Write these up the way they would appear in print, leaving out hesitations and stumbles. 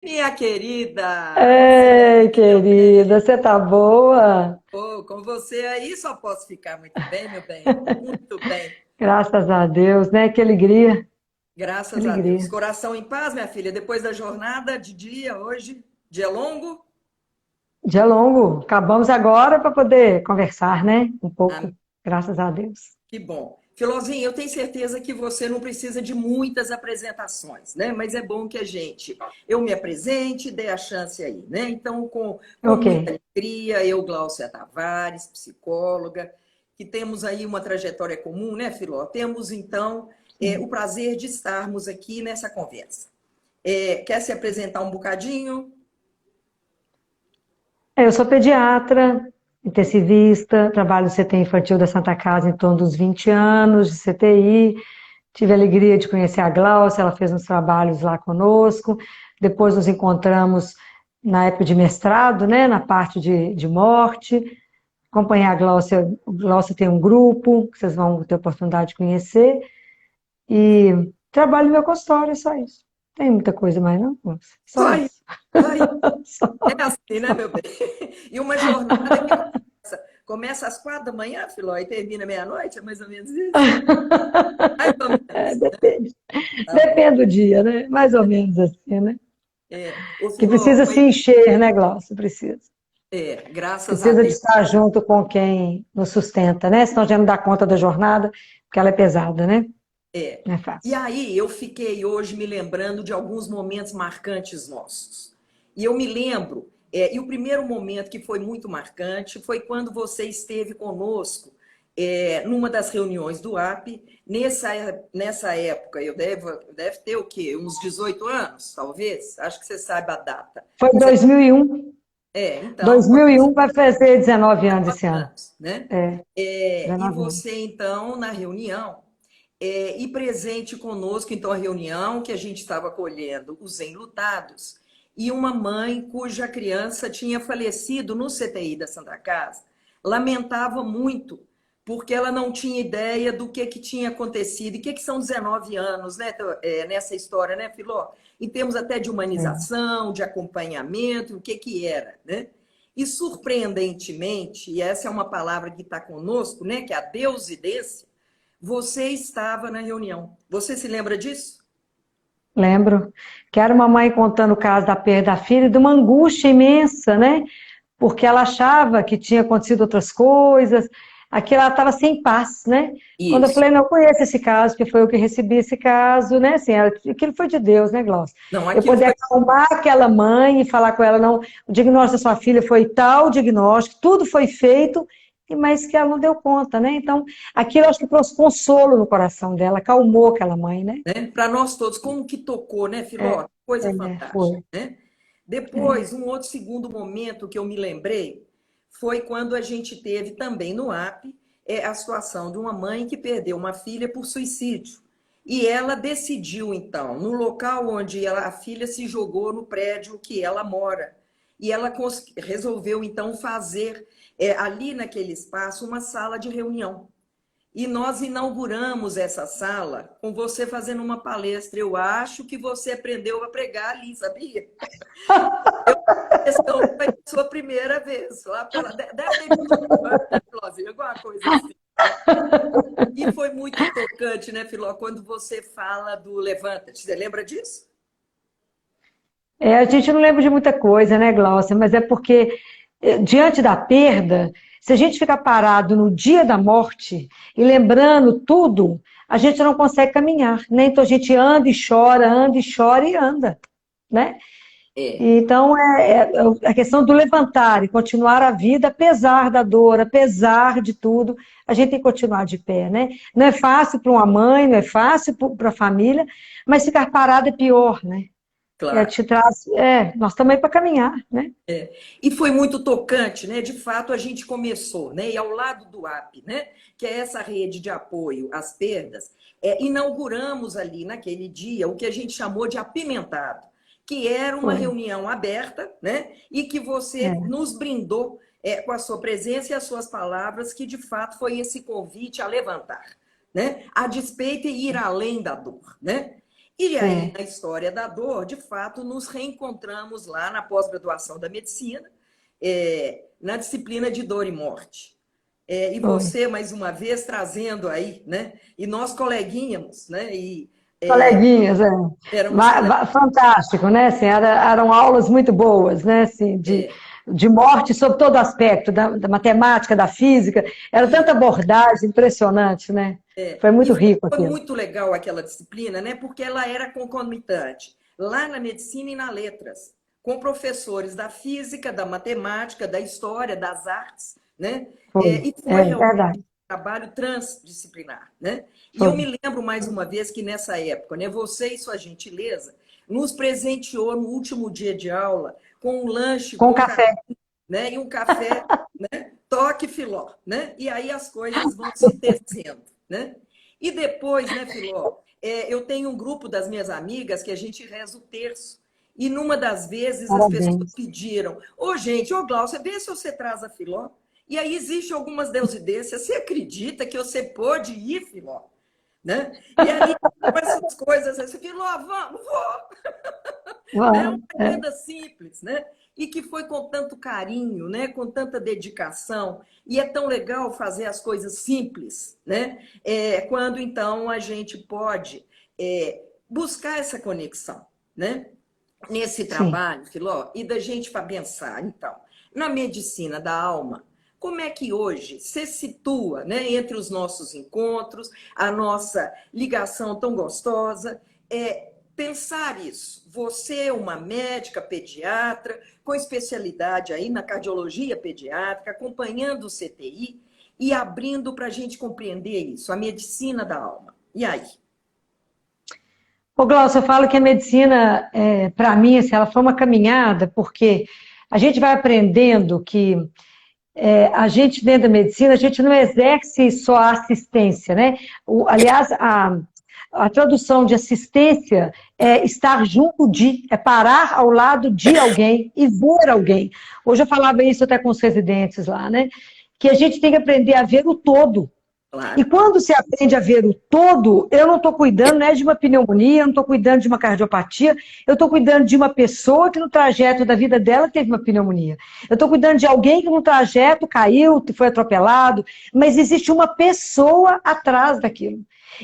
Minha querida, você Ei, aí, meu querida, bem. você tá boa? Pô, com você aí só posso ficar muito bem, meu bem. Muito bem. Graças a Deus, né? Que alegria, que Graças a Deus. alegria. Coração em paz, minha filha. Depois da jornada de dia, hoje, dia longo. Dia longo, acabamos agora para poder conversar, né? Um Ah, pouco, graças a Deus. que bom. Filozinho, eu tenho certeza que você não precisa de muitas apresentações, né? Mas é bom que eu me apresente, dê a chance aí, né? Então, com Ok. muita alegria, eu, Gláucia Tavares, psicóloga, que temos aí uma trajetória comum, né, Filó? Temos, então, o Sim. prazer de estarmos aqui nessa conversa. Quer se apresentar um bocadinho? Eu sou pediatra, intensivista, trabalho no CT infantil da Santa Casa em torno dos 20 anos de CTI. Tive a alegria de conhecer a Gláucia, ela fez uns trabalhos lá conosco. Depois nos encontramos na época de mestrado, né, na parte de morte. Acompanhar a Gláucia tem um grupo que vocês vão ter a oportunidade de conhecer. E trabalho no meu consultório, é só isso. Tem muita coisa mais não, Gláucia? Só Só isso. isso. Só isso. Só, É assim, né, só. meu bem? E uma jornada que começa às 4 da manhã, Filó, e termina meia-noite, é mais ou menos isso? Mais ou É, menos. depende. Tá bom. Depende do dia, né? Mais ou menos assim, né? Ô, Que Filó, precisa se encher, né, Glaucia? Precisa. graças a Precisa de Deus. estar junto com quem nos sustenta, né? Senão já não dá conta da jornada, porque ela é pesada, né? É. Não é E fácil. aí, eu fiquei hoje me lembrando de alguns momentos marcantes nossos. E eu me lembro, e o primeiro momento que foi muito marcante foi quando você esteve conosco numa das reuniões do AP. Nessa época, deve ter o quê? Uns 18 anos, talvez? Acho que você sabe a data. Foi Você- 2001. então, quando 2001 vai fazer 19 anos esse ano. anos, né? É, E 19 você, anos. então, na reunião, e presente conosco, então, a reunião que a gente estava acolhendo os enlutados, e uma mãe cuja criança tinha falecido no CTI da Santa Casa, lamentava muito, porque ela não tinha ideia do que tinha acontecido, e que são 19 anos, né, nessa história, né, Filó? Em termos até de É. humanização, de acompanhamento, o que era, né? E surpreendentemente, e essa é uma palavra que está conosco, né, que é a deusidência, você estava na reunião. Você se lembra disso? Lembro que era uma mãe contando o caso da perda da filha e de uma angústia imensa, né? Porque ela achava que tinha acontecido outras coisas, aqui ela estava sem paz, né? Quando eu Isso. falei, não, eu conheço esse caso, que foi eu que recebi esse caso, né? Assim, aquilo foi de Deus, né, Glaucia? Não, Eu aquilo poder foi. acalmar aquela mãe e falar com ela, não, o diagnóstico da sua filha foi tal diagnóstico, tudo foi feito, mas que ela não deu conta, né? Então, aquilo acho que trouxe consolo no coração dela, acalmou aquela mãe, né? Né? Para nós todos, como que tocou, né, Filó? Coisa Foi. fantástica, né? É, Depois, um outro segundo momento que eu me lembrei foi quando a gente teve também no AP a situação de uma mãe que perdeu uma filha por suicídio. E ela decidiu, então, no local onde a filha se jogou no prédio que ela mora. E ela resolveu, então, fazer ali naquele espaço uma sala de reunião. E nós inauguramos essa sala com você fazendo uma palestra. Eu acho que você aprendeu a pregar ali, sabia? Questão foi a sua primeira vez. Lá deve ter 18 anos, né, Filózinho? Alguma coisa assim. Né? E foi muito tocante, né, Filó, quando você fala do Levanta-te. Você lembra disso? A gente não lembra de muita coisa, né, Glaucia? Mas é porque, diante da perda, se a gente ficar parado no dia da morte e lembrando tudo, a gente não consegue caminhar, né? Então a gente anda e chora e anda, né? É, Então é a questão do levantar e continuar a vida, apesar da dor, apesar de tudo, a gente tem que continuar de pé, né? Não é fácil para uma mãe, não é fácil para a família, mas ficar parado é pior, né? claro. Te traz, nós estamos aí para caminhar, né? E foi muito tocante, né? De fato, a gente começou, né? E ao lado do AP, né? Que é essa rede de apoio às perdas, inauguramos ali naquele dia o que a gente chamou de apimentado, que era uma Foi. reunião aberta, né? E que você É, nos brindou com a sua presença e as suas palavras, que de fato foi esse convite a levantar, né? A despeito e ir além da dor, né? E aí, sim. na história da dor, de fato, nos reencontramos lá na pós-graduação da medicina, na disciplina de dor e morte. E Foi. você, mais uma vez, trazendo aí, né? E nós coleguinhamos, né? E Coleguinhas, é. éramos colegas. Fantástico, né? Assim, eram aulas muito boas, né? Assim, de morte sob todo aspecto, da matemática, da física. Era tanta abordagem impressionante, né? Foi E muito rico foi aquilo. muito legal aquela disciplina, né? Porque ela era concomitante, lá na medicina e na letras, com professores da física, da matemática, da história, das artes, né? Foi. E É foi realmente verdade. um trabalho transdisciplinar, né? E eu Foi. me lembro mais uma vez que nessa época, né, você e sua gentileza nos presenteou no último dia de aula com um lanche Com com café. né? E um café, né? Toque Filó, né? E aí as coisas vão se tecendo, né? E depois, né, Filó, eu tenho um grupo das minhas amigas que a gente reza o terço. E numa das vezes as pessoas Parabéns. pediram: ô gente, ô Glaucia, vê se você traz a Filó. E aí existe algumas deusidências. Você acredita que você pôde ir, Filó? Né? E aí, com essas coisas, você Filó, vamos, vou, né? Uma Vamos. É. agenda simples, né? E que foi com tanto carinho, né? Com tanta dedicação. E é tão legal fazer as coisas simples, né? Quando então a gente pode buscar essa conexão, né? Nesse Sim. trabalho, Filó, e da gente para pensar, então, na medicina da alma, como é que hoje se situa, né, entre os nossos encontros, a nossa ligação tão gostosa, pensar isso. Você é uma médica pediatra, com especialidade aí na cardiologia pediátrica, acompanhando o CTI e abrindo para a gente compreender isso, a medicina da alma. E aí? Ô, Glaucio, eu falo que a medicina, para mim, assim, ela foi uma caminhada, porque a gente vai aprendendo que a gente, dentro da medicina, a gente não exerce só a assistência, né? Aliás, a tradução de assistência é estar junto de, é parar ao lado de alguém e ver alguém. Hoje eu falava isso até com os residentes lá, né? Que a gente tem que aprender a ver o todo. E Claro. quando se aprende a ver o todo, eu não estou cuidando, né, de uma pneumonia, eu não estou cuidando de uma cardiopatia, eu estou cuidando de uma pessoa que no trajeto da vida dela teve uma pneumonia. Eu estou cuidando de alguém que no trajeto caiu, foi atropelado, mas existe uma pessoa atrás daquilo.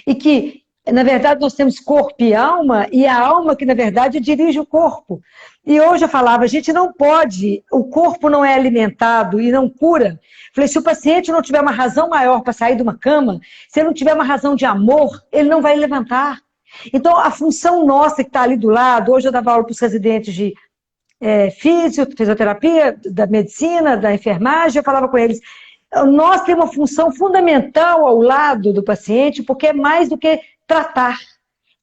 E que, na verdade, nós temos corpo e a alma que, na verdade, dirige o corpo. E hoje eu falava, a gente não pode, o corpo não é alimentado e não cura. Falei, se o paciente não tiver uma razão maior para sair de uma cama, se ele não tiver uma razão de amor, ele não vai levantar. Então, a função nossa que está ali do lado, hoje eu dava aula para os residentes de fisioterapia, da medicina, da enfermagem, eu falava com eles, nós temos uma função fundamental ao lado do paciente, porque é mais do que tratar.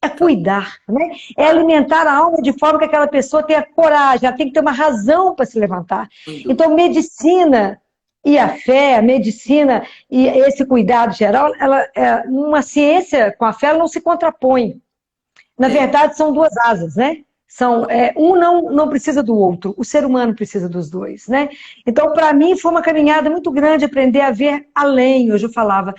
É cuidar, né? É alimentar a alma de forma que aquela pessoa tenha coragem, ela tem que ter uma razão para se levantar. Então, medicina e a fé, a medicina e esse cuidado geral, uma ciência com a fé ela não se contrapõe. Na verdade, são duas asas, né? Um não precisa do outro, o ser humano precisa dos dois, né? Então, para mim, foi uma caminhada muito grande aprender a ver além. Hoje eu falava,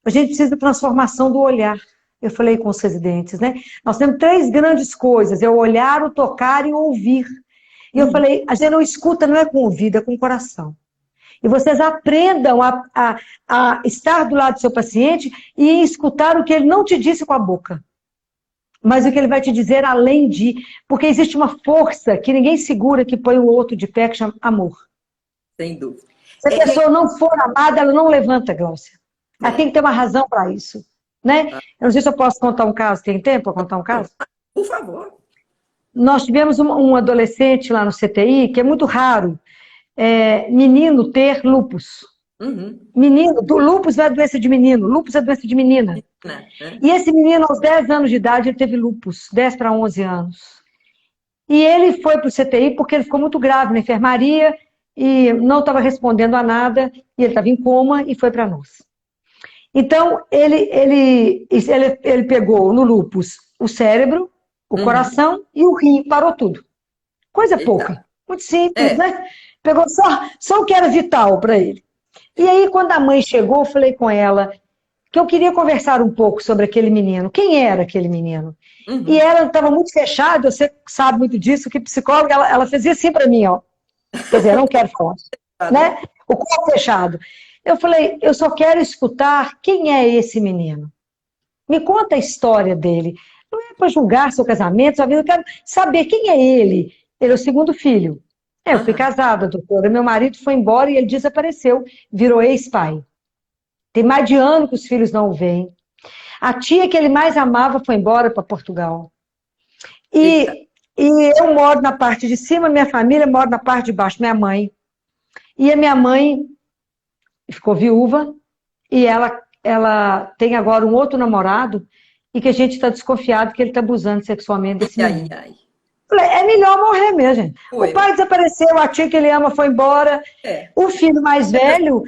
a gente precisa de transformação do olhar. Eu falei com os residentes, né? Nós temos três grandes coisas: é o olhar, o tocar e o ouvir. E eu falei, a gente não escuta, não é com o ouvido, é com o coração. E vocês aprendam a estar do lado do seu paciente e escutar o que ele não te disse com a boca, mas o que ele vai te dizer além de... Porque existe uma força que ninguém segura, que põe o outro de pé, que chama amor. Sem dúvida. Se a pessoa não for amada, ela não levanta, Glaucia. Ela tem que ter uma razão para isso. Né? Eu não sei se eu posso contar um caso. Tem tempo para contar um caso? Por favor. Nós tivemos um adolescente lá no CTI, que é muito raro, menino ter lúpus. Menino, lúpus é doença de menino, lúpus é doença de menina. E esse menino, aos 10 anos de idade, ele teve lúpus, 10 para 11 anos. E ele foi para o CTI porque ele ficou muito grave na enfermaria e não estava respondendo a nada, e ele estava em coma e foi para nós. Então, ele pegou no lúpus o cérebro, o coração e o rim, parou tudo. Coisa pouca, muito simples, né? Pegou só o que era vital para ele. E aí, quando a mãe chegou, eu falei com ela, o que eu queria conversar um pouco sobre aquele menino. Quem era aquele menino? E Uhum. ela estava muito fechada, você sabe muito disso, que psicóloga, ela fazia assim para mim, ó. Quer dizer, eu não quero falar, Tá, né? né? O corpo fechado. Eu falei, eu só quero escutar quem é esse menino. Me conta a história dele. Não é para julgar seu casamento, sua vida, eu quero saber quem é ele. Ele é o segundo filho. Eu fui Aham. casada, doutora. Meu marido foi embora e ele desapareceu, virou ex-pai. Tem mais de ano que os filhos não o veem. A tia que ele mais amava foi embora para Portugal. Eita. E eu moro na parte de cima, minha família mora na parte de baixo, minha mãe. E a minha mãe ficou viúva e ela tem agora um outro namorado e que a gente está desconfiado que ele está abusando sexualmente desse Ai, menino. ai. Falei, é melhor morrer mesmo, gente. O Foi, pai desapareceu, a tia que ele ama foi embora. é. O filho mais velho,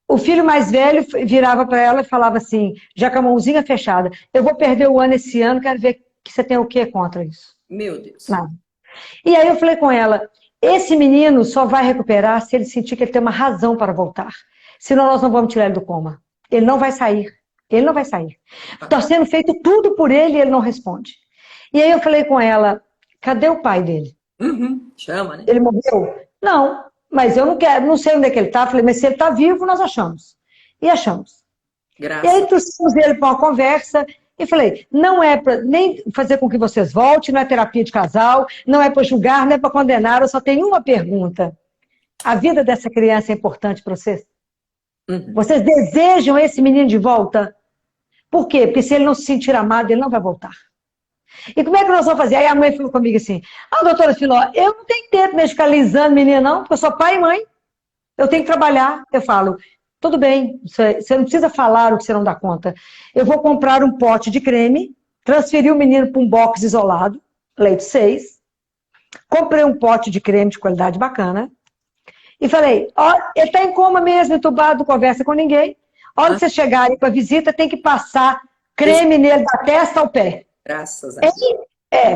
o filho mais velho virava para ela e falava assim, já com a mãozinha fechada, eu vou perder o ano esse ano, quero ver que você tem o que contra isso. Meu Deus. Nada. E aí eu falei com ela, esse menino só vai recuperar se ele sentir que ele tem uma razão para voltar. Senão nós não vamos tirar ele do coma. Ele não vai sair. Ele não vai sair. Tá. Está sendo feito tudo por ele e ele não responde. E aí eu falei com ela, cadê o pai dele? Uhum. Chama, né? Ele morreu? Não, mas eu não quero, não sei onde é que ele está. Falei, mas se ele está vivo, nós achamos. E achamos. E aí Graça. trouxemos ele para uma conversa e falei, não é para nem fazer com que vocês voltem, não é terapia de casal, não é para julgar, não é para condenar, eu só tenho uma pergunta. A vida dessa criança é importante para vocês? Uhum. Vocês desejam esse menino de volta? Por quê? Porque se ele não se sentir amado, ele não vai voltar. E como é que nós vamos fazer? Aí a mãe falou comigo assim, doutora Filó, eu não tenho tempo de ficar alisando menino não, porque eu sou pai e mãe. Eu tenho que trabalhar. Eu falo, tudo bem, você não precisa falar o que você não dá conta. Eu vou comprar um pote de creme, transferir o menino para um box isolado, leite 6, comprei um pote de creme de qualidade bacana, e falei, ó, ele está em coma mesmo, entubado, não conversa com ninguém. A hora Ah, que vocês chegarem para visita, tem que passar Deus, creme nele da testa ao pé. graças a Deus.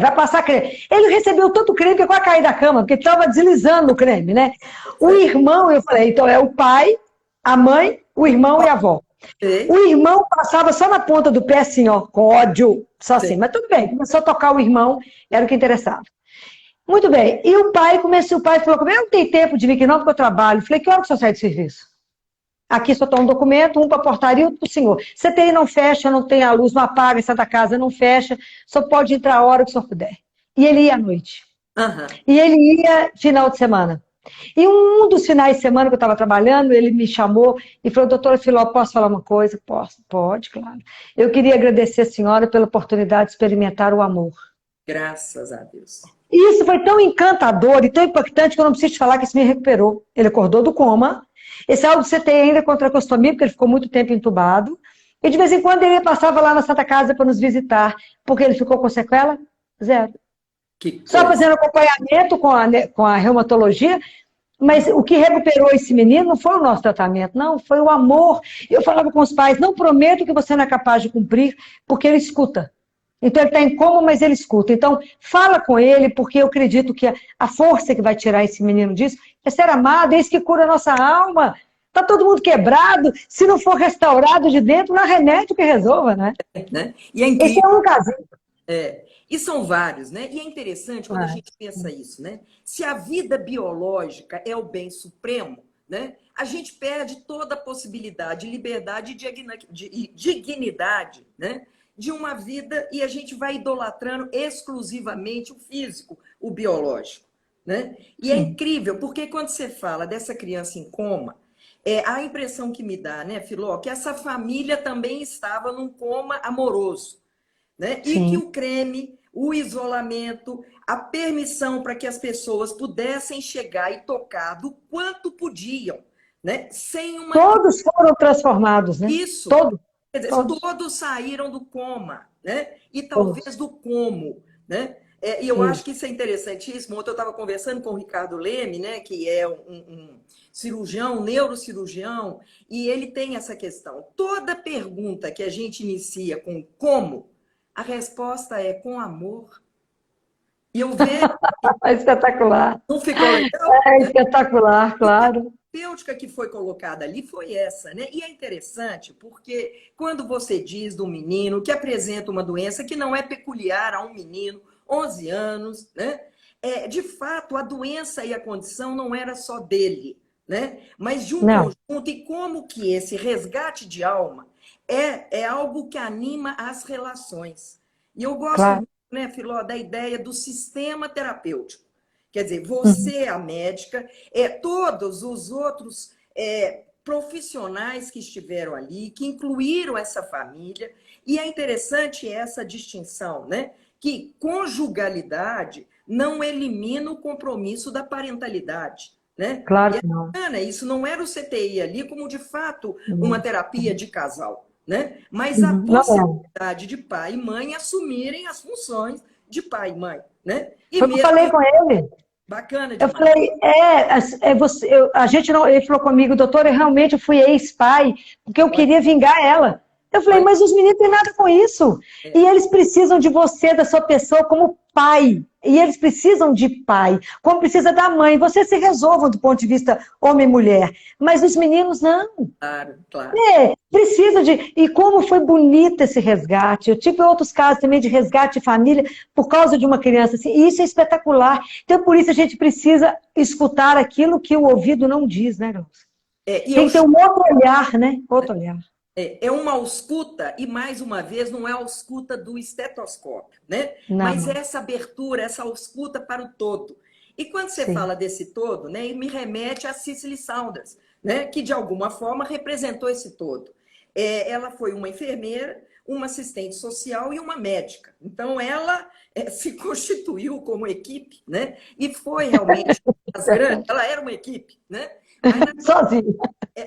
Vai passar creme. Ele recebeu tanto creme que quase caiu da cama, porque estava deslizando o creme, né? O irmão, eu falei, então é o pai, a mãe, o irmão e a avó. Sei, O irmão passava só na ponta do pé, assim, ó, com ódio, só assim. sei. Mas tudo bem, começou a tocar o irmão, era o que interessava. Muito bem. E o pai falou comigo, eu não tenho tempo de vir aqui não, porque eu trabalho. Falei, que hora que o senhor sai de serviço? Aqui só está um documento, um para a portaria e outro para o senhor. CTI não fecha, não tem a luz, não apaga, Santa Casa não fecha, só pode entrar a hora que o senhor puder. E ele ia à noite. Aham. E ele ia final de semana. E um dos finais de semana que eu estava trabalhando, ele me chamou e falou, doutora Filó, posso falar uma coisa? Posso, pode, claro. Eu queria agradecer a senhora pela oportunidade de experimentar o amor. Graças a Deus. E isso foi tão encantador e tão impactante que eu não preciso te falar que isso me recuperou. Ele acordou do coma. Esse áudio você tem ainda com tracostomia, porque ele ficou muito tempo entubado. E de vez em quando ele passava lá na Santa Casa para nos visitar. Porque ele ficou com sequela? Zero. Que Só coisa. fazendo acompanhamento com a reumatologia. Mas o que recuperou esse menino não foi o nosso tratamento, não, foi o amor. Eu falava com os pais, não prometo que você não é capaz de cumprir, porque ele escuta. Então ele está em coma, mas ele escuta. Então fala com ele, porque eu acredito que a força que vai tirar esse menino disso é ser amado, é isso que cura a nossa alma. Está todo mundo quebrado, se não for restaurado de dentro, não há remédio que resolva, né? Né? E é Esse incrível. é um casinho. E são vários, né? E é interessante quando a gente pensa isso, né? Se a vida biológica é o bem supremo, né? A gente perde toda a possibilidade, liberdade e dignidade, né? De uma vida e a gente vai idolatrando exclusivamente o físico, o biológico, né? E é Sim, incrível, porque quando você fala dessa criança em coma, a impressão que me dá, né, Filó, que essa família também estava num coma amoroso, né? E que sim. o creme, o isolamento, a permissão para que as pessoas pudessem chegar e tocar do quanto podiam, né? Sem uma Todos foram transformados, né? isso. Todos, Quer dizer, todos, todos saíram do coma, né? E talvez todos. do como, né? E eu acho Isso. que isso é interessantíssimo. Ontem eu estava conversando com o Ricardo Leme, né? Que é um cirurgião, um neurocirurgião, e ele tem essa questão. Toda pergunta que a gente inicia com como, a resposta é com amor. E eu vejo, É espetacular. não ficou legal? É espetacular, claro. terapêutica que foi colocada ali foi essa, né? E é interessante porque quando você diz do menino que apresenta uma doença que não é peculiar a um menino, 11 anos, né? De fato, a doença e a condição não era só dele, né? Mas de um Não, conjunto, e como que esse resgate de alma é algo que anima as relações. E eu gosto claro. muito, né, Filó, da ideia do sistema terapêutico. Quer dizer, Uhum. você, a médica, todos os outros profissionais que estiveram ali, que incluíram essa família, e é interessante essa distinção, né? Que conjugalidade não elimina o compromisso da parentalidade, né? E Claro é que não. bacana, isso não era o CTI ali como de fato uma Não, terapia de casal, né? Mas a uhum, não é. possibilidade de pai e mãe assumirem as funções de pai e mãe, né? E Foi o que eu mesmo falei com ele. bacana Eu demais. falei, você, a gente não, ele falou comigo, doutor, eu realmente fui ex-pai, porque eu Olha, queria vingar ela. Eu falei, olha, mas os meninos têm nada com isso. E eles precisam de você, da sua pessoa, como pai. E eles precisam de pai, como precisa da mãe. Vocês se resolvam do ponto de vista homem e mulher. Mas os meninos não. claro, claro. Precisa de. E como foi bonito esse resgate. Eu tive outros casos também de resgate de família por causa de uma criança assim. E isso é espetacular. Então, por isso, a gente precisa escutar aquilo que o ouvido não diz, né, Glaucia? E eu Tem que ter um outro olhar, né? Outro olhar. É uma ausculta, e mais uma vez, não é a ausculta do estetoscópio, né? Mas Não, é essa abertura, essa ausculta para o todo. E quando você sim. fala desse todo, né, me remete a Cicely Saunders, né, que de alguma forma representou esse todo. Ela foi uma enfermeira, uma assistente social e uma médica. Então, ela se constituiu como equipe, né? E foi realmente as grandes, ela era uma equipe, né? Mas Sozinho.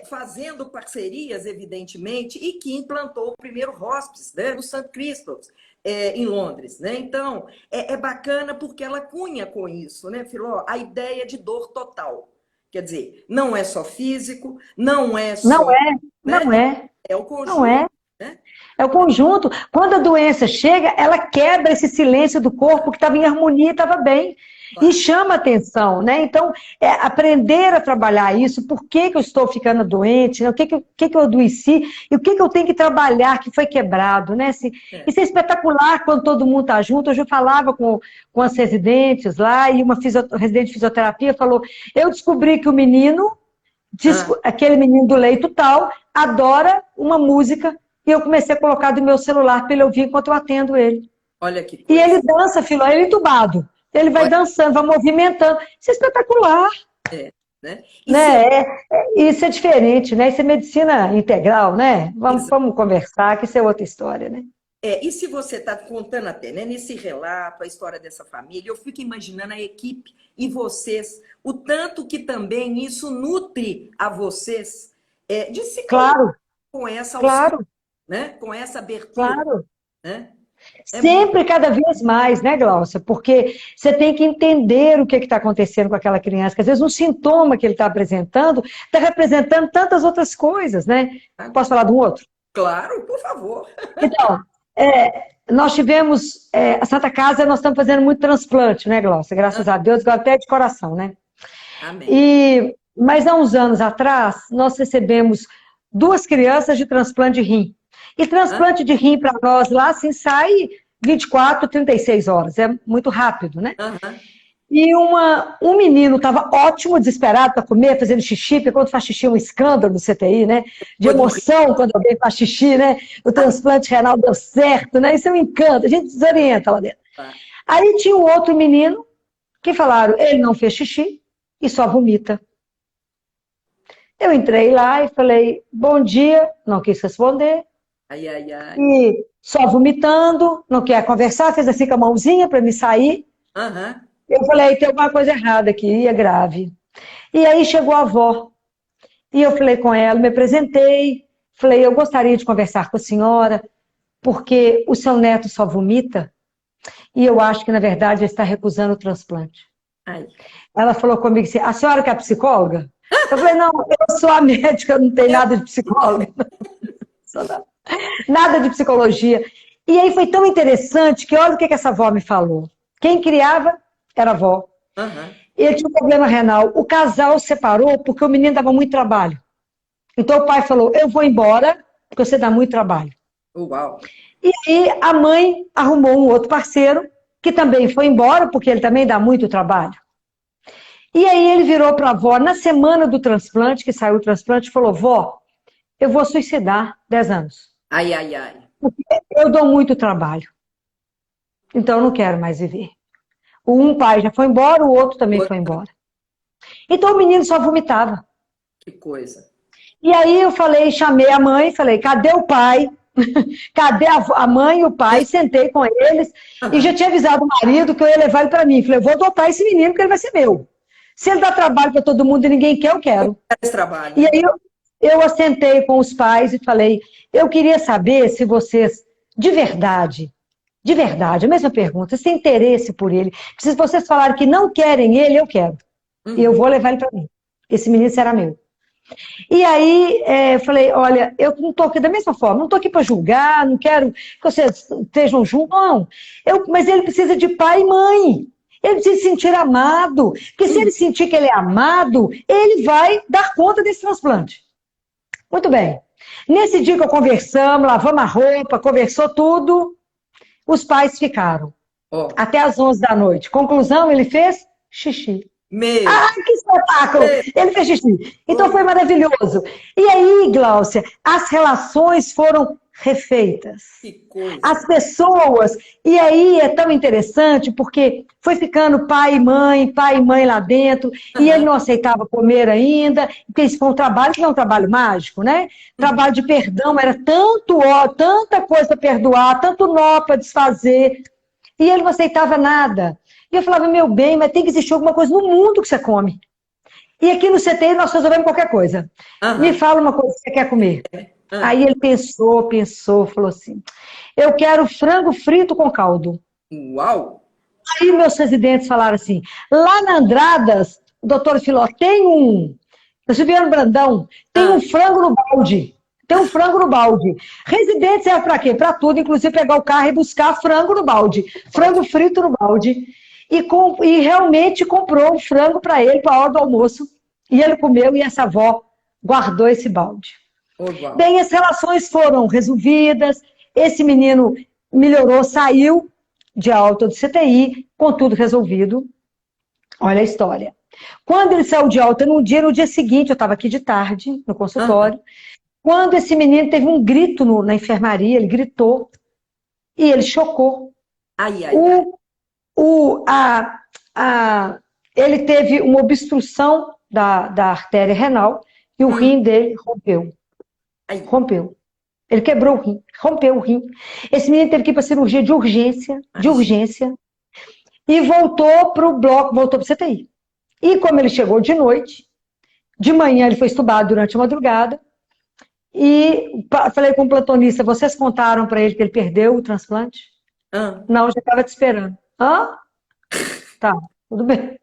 fazendo parcerias, evidentemente, e que implantou o primeiro hospice, né, no St. Christopher's, em Londres. Né? Então, é bacana porque ela cunha com isso, né, Filó? A ideia de dor total. Quer dizer, não é só físico, não é Não só, é, né? não é, É o não conjunto, é. né? É o conjunto. Quando a doença chega, ela quebra esse silêncio do corpo que estava em harmonia, estava bem. E Claro. chama atenção, né? Então, aprender a trabalhar isso, por que, que eu estou ficando doente, né? O que eu adoeci, e o que eu tenho que trabalhar que foi quebrado, né? É. Isso é espetacular quando todo mundo está junto. Hoje eu falava com as residentes lá, e uma residente de fisioterapia falou, eu descobri que o menino, Ah, aquele menino do leito tal, adora uma música e eu comecei a colocar do meu celular para ele ouvir enquanto eu atendo ele. olha que E coisa. ele dança, filó, ele é entubado. Ele vai Olha, dançando, vai movimentando. Isso é espetacular, né? E você né? Isso é diferente, né? Isso é medicina integral, né? Vamos conversar, que isso é outra história, né? E se você está contando até, né, nesse relato, a história dessa família, eu fico imaginando a equipe e vocês, o tanto que também isso nutre a vocês de se colocar Claro, com essa ausculta, claro, né, com essa abertura, claro. né? É muito. Sempre cada vez mais, né, Glaucia? Porque você tem que entender o que está acontecendo com aquela criança, que às vezes um sintoma que ele está apresentando está representando tantas outras coisas, né? Posso falar de um outro? Claro, por favor. Então, nós tivemos, a Santa Casa, nós estamos fazendo muito transplante, né, Glaucia? Graças a Deus, agora até de coração, né? Amém. Mas há uns anos atrás, nós recebemos 2 crianças de transplante de rim. E Hã? transplante de rim para nós lá, assim, sai 24, 36 horas. É muito rápido, né? Aham. E um menino estava ótimo, desesperado para comer, fazendo xixi, porque quando faz xixi é um escândalo no CTI, né? De Foi do Rio. emoção quando alguém faz xixi, né? O transplante renal deu certo, né? Isso é um encanto, a gente desorienta lá dentro. Tá. Aí tinha um outro menino que falaram, ele não fez xixi e só vomita. Eu entrei lá e falei, bom dia, não quis responder, Ai, ai, ai. e só vomitando, não quer conversar, fez assim com a mãozinha para me sair. Aham. Eu falei, tem alguma coisa errada aqui, e é grave. E aí chegou a avó, e eu falei com ela, me apresentei, falei, eu gostaria de conversar com a senhora, porque o seu neto só vomita, e eu acho que, na verdade, ele está recusando o transplante. Ai. Ela falou comigo assim, a senhora que é psicóloga? Eu falei, não, eu sou a médica, não tem nada de psicóloga. Nada de psicologia. E aí foi tão interessante que olha o que essa avó me falou. Quem criava era a avó. Aham. Ele tinha um problema renal. O casal separou porque o menino dava muito trabalho. Então o pai falou, eu vou embora porque você dá muito trabalho. Uau. E aí a mãe arrumou um outro parceiro que também foi embora porque ele também dá muito trabalho. E aí ele virou para a avó na semana do transplante, que saiu o transplante, e falou, vó, eu vou suicidar 10 anos. Ai, ai, ai. Eu dou muito trabalho. Então eu não quero mais viver. Um pai já foi embora, o outro também foi embora. Então o menino só vomitava. Que coisa. E aí eu falei, chamei a mãe, falei, cadê o pai? Cadê a mãe e o pai? Sentei com eles e já tinha avisado o marido que eu ia levar ele para mim. Falei, eu vou adotar esse menino porque ele vai ser meu. Se ele dá trabalho para todo mundo e ninguém quer, eu quero. Esse trabalho. E aí eu assentei com os pais e falei, eu queria saber se vocês, de verdade, a mesma pergunta, se tem interesse por ele, se vocês falarem que não querem ele, eu quero. E eu vou levar ele para mim. Esse menino será meu. E aí eu falei, olha, eu não estou aqui da mesma forma, não estou aqui para julgar, não quero que vocês estejam juntos, não. Mas ele precisa de pai e mãe. Ele precisa se sentir amado. Porque se ele sentir que ele é amado, ele vai dar conta desse transplante. Muito bem. Nesse dia que conversamos, lavamos a roupa, conversou tudo, os pais ficaram. Até às 11 da noite. Conclusão, ele fez xixi. Ah, que espetáculo! Ele fez xixi. Então foi maravilhoso. E aí, Gláucia, as relações foram refeitas. Que coisa. As pessoas. E aí é tão interessante porque foi ficando pai e mãe lá dentro, e ele não aceitava comer ainda, porque isso foi um trabalho que não é um trabalho mágico, né? Trabalho de perdão, era tanto ó, tanta coisa para perdoar, tanto nó para desfazer, e ele não aceitava nada. E eu falava, meu bem, mas tem que existir alguma coisa no mundo que você come. E aqui no CTI nós resolvemos qualquer coisa. Me fala uma coisa que você quer comer. Aí ele pensou, falou assim, eu quero frango frito com caldo. Uau! Aí meus residentes falaram assim, lá na Andradas, doutor Filó, tem na Silviano Brandão, tem um frango no balde. Tem um frango no balde. Residente serve para quê? Para tudo, inclusive pegar o carro e buscar frango no balde. Frango frito no balde. E realmente comprou um frango para ele, para a hora do almoço. E ele comeu e essa avó guardou esse balde. Bem, as relações foram resolvidas, esse menino melhorou, saiu de alta do CTI, com tudo resolvido. Olha a história. Quando ele saiu de alta, no dia seguinte, eu estava aqui de tarde, no consultório, quando esse menino teve um grito na enfermaria, ele gritou, e ele chocou. Ele teve uma obstrução da artéria renal, e o rim dele rompeu. Rompeu. Ele quebrou o rim, rompeu o rim. Esse menino teve que ir para cirurgia de urgência, e voltou para o bloco, voltou para o CTI. E como ele chegou de noite, de manhã ele foi estubado durante a madrugada, e falei com o plantonista, vocês contaram para ele que ele perdeu o transplante? Não, já estava te esperando. Tá, tudo bem.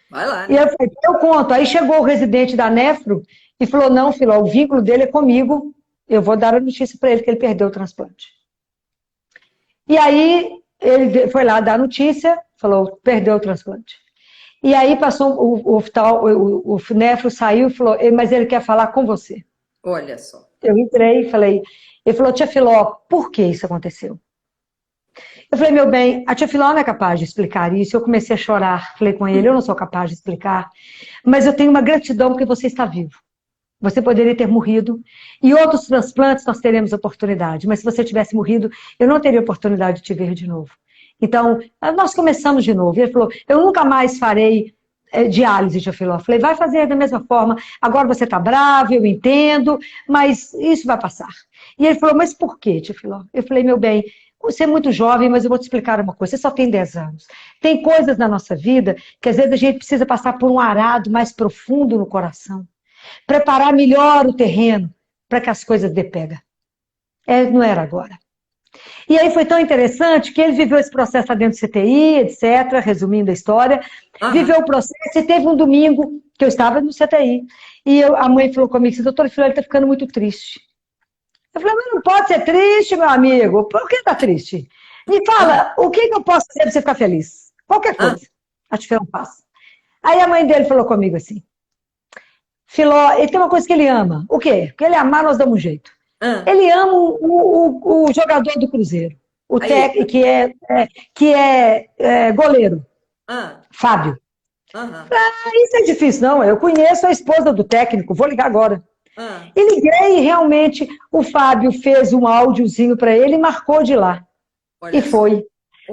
Vai lá, né? E eu falei, eu conto. Aí chegou o residente da Nefro e falou, não, Filó, o vínculo dele é comigo, eu vou dar a notícia para ele que ele perdeu o transplante. E aí ele foi lá dar a notícia, falou, perdeu o transplante. E aí passou o Nefro saiu e falou, mas ele quer falar com você. Olha só. Eu entrei e falei, ele falou, tia Filó, por que isso aconteceu? Eu falei, meu bem, a tia Filó não é capaz de explicar isso. Eu comecei a chorar, falei com ele, eu não sou capaz de explicar, mas eu tenho uma gratidão porque você está vivo. Você poderia ter morrido, e outros transplantes nós teremos oportunidade, mas se você tivesse morrido, eu não teria oportunidade de te ver de novo. Então, nós começamos de novo. E ele falou, eu nunca mais farei diálise, tia Filó. Eu falei, vai fazer da mesma forma, agora você está bravo, eu entendo, mas isso vai passar. E ele falou, mas por quê, tia Filó? Eu falei, meu bem, você é muito jovem, mas eu vou te explicar uma coisa, você só tem 10 anos. Tem coisas na nossa vida que às vezes a gente precisa passar por um arado mais profundo no coração. Preparar melhor o terreno para que as coisas dê pega. Não era agora. E aí foi tão interessante que ele viveu esse processo lá dentro do CTI, etc., resumindo a história, viveu o processo e teve um domingo que eu estava no CTI, e a mãe falou comigo, doutora Filó, ele está ficando muito triste. Eu falei, mas não pode ser triste, meu amigo. Por que está triste? Me fala, o que eu posso fazer para você ficar feliz? Qualquer coisa. A tia Filó passa. Aí a mãe dele falou comigo assim, Filó, ele tem uma coisa que ele ama. O quê? Porque ele amar, nós damos um jeito. Ah, Ele ama o jogador do Cruzeiro, o aí, técnico que é goleiro, ah, Fábio. aham, Isso é difícil, não. Eu conheço a esposa do técnico, vou ligar agora. ah, E liguei e realmente o Fábio fez um áudiozinho para ele e marcou de lá. E olha só. foi.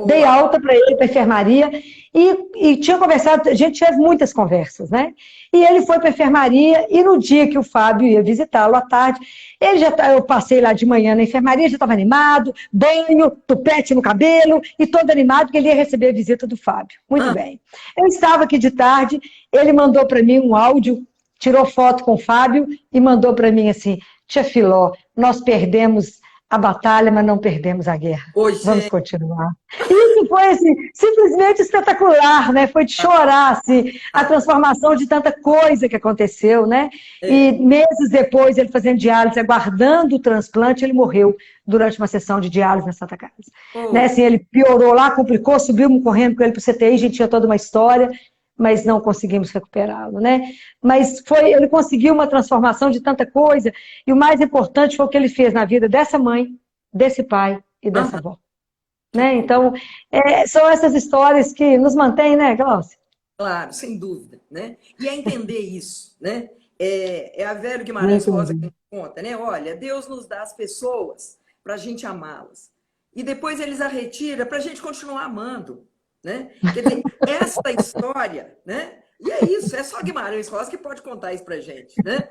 Dei Boa. alta para ele, para a enfermaria, e tinha conversado, a gente teve muitas conversas, né? E ele foi para a enfermaria, e no dia que o Fábio ia visitá-lo à tarde, eu passei lá de manhã na enfermaria, já estava animado, banho, tupete no cabelo, e todo animado, porque ele ia receber a visita do Fábio. Muito Ah, bem. Eu estava aqui de tarde, ele mandou para mim um áudio, tirou foto com o Fábio e mandou para mim assim, tia Filó, nós perdemos a batalha, mas não perdemos a guerra. oi, Vamos gente. continuar. Isso foi assim, simplesmente espetacular, né? Foi de chorar assim, a Ah, transformação de tanta coisa que aconteceu, né? E é. meses depois, ele fazendo diálise, aguardando o transplante, ele morreu durante uma sessão de diálise na Santa Casa. Né? Oh, Assim, ele piorou lá, complicou, subimos correndo com ele para o CTI, a gente tinha toda uma história, mas não conseguimos recuperá-lo, né? Mas ele conseguiu uma transformação de tanta coisa, e o mais importante foi o que ele fez na vida dessa mãe, desse pai e dessa aham, avó. que Né? coisa. Então, são essas histórias que nos mantêm, né, Glaucia? Claro, sem dúvida, né? E é entender isso, né? É a Vera Guimarães Muito Rosa que bem. nos conta, né? Olha, Deus nos dá as pessoas para a gente amá-las. E depois eles a retira para a gente continuar amando, né? Quer dizer, esta história, né? E é isso, é só Guimarães Rosa que pode contar isso para a gente, né?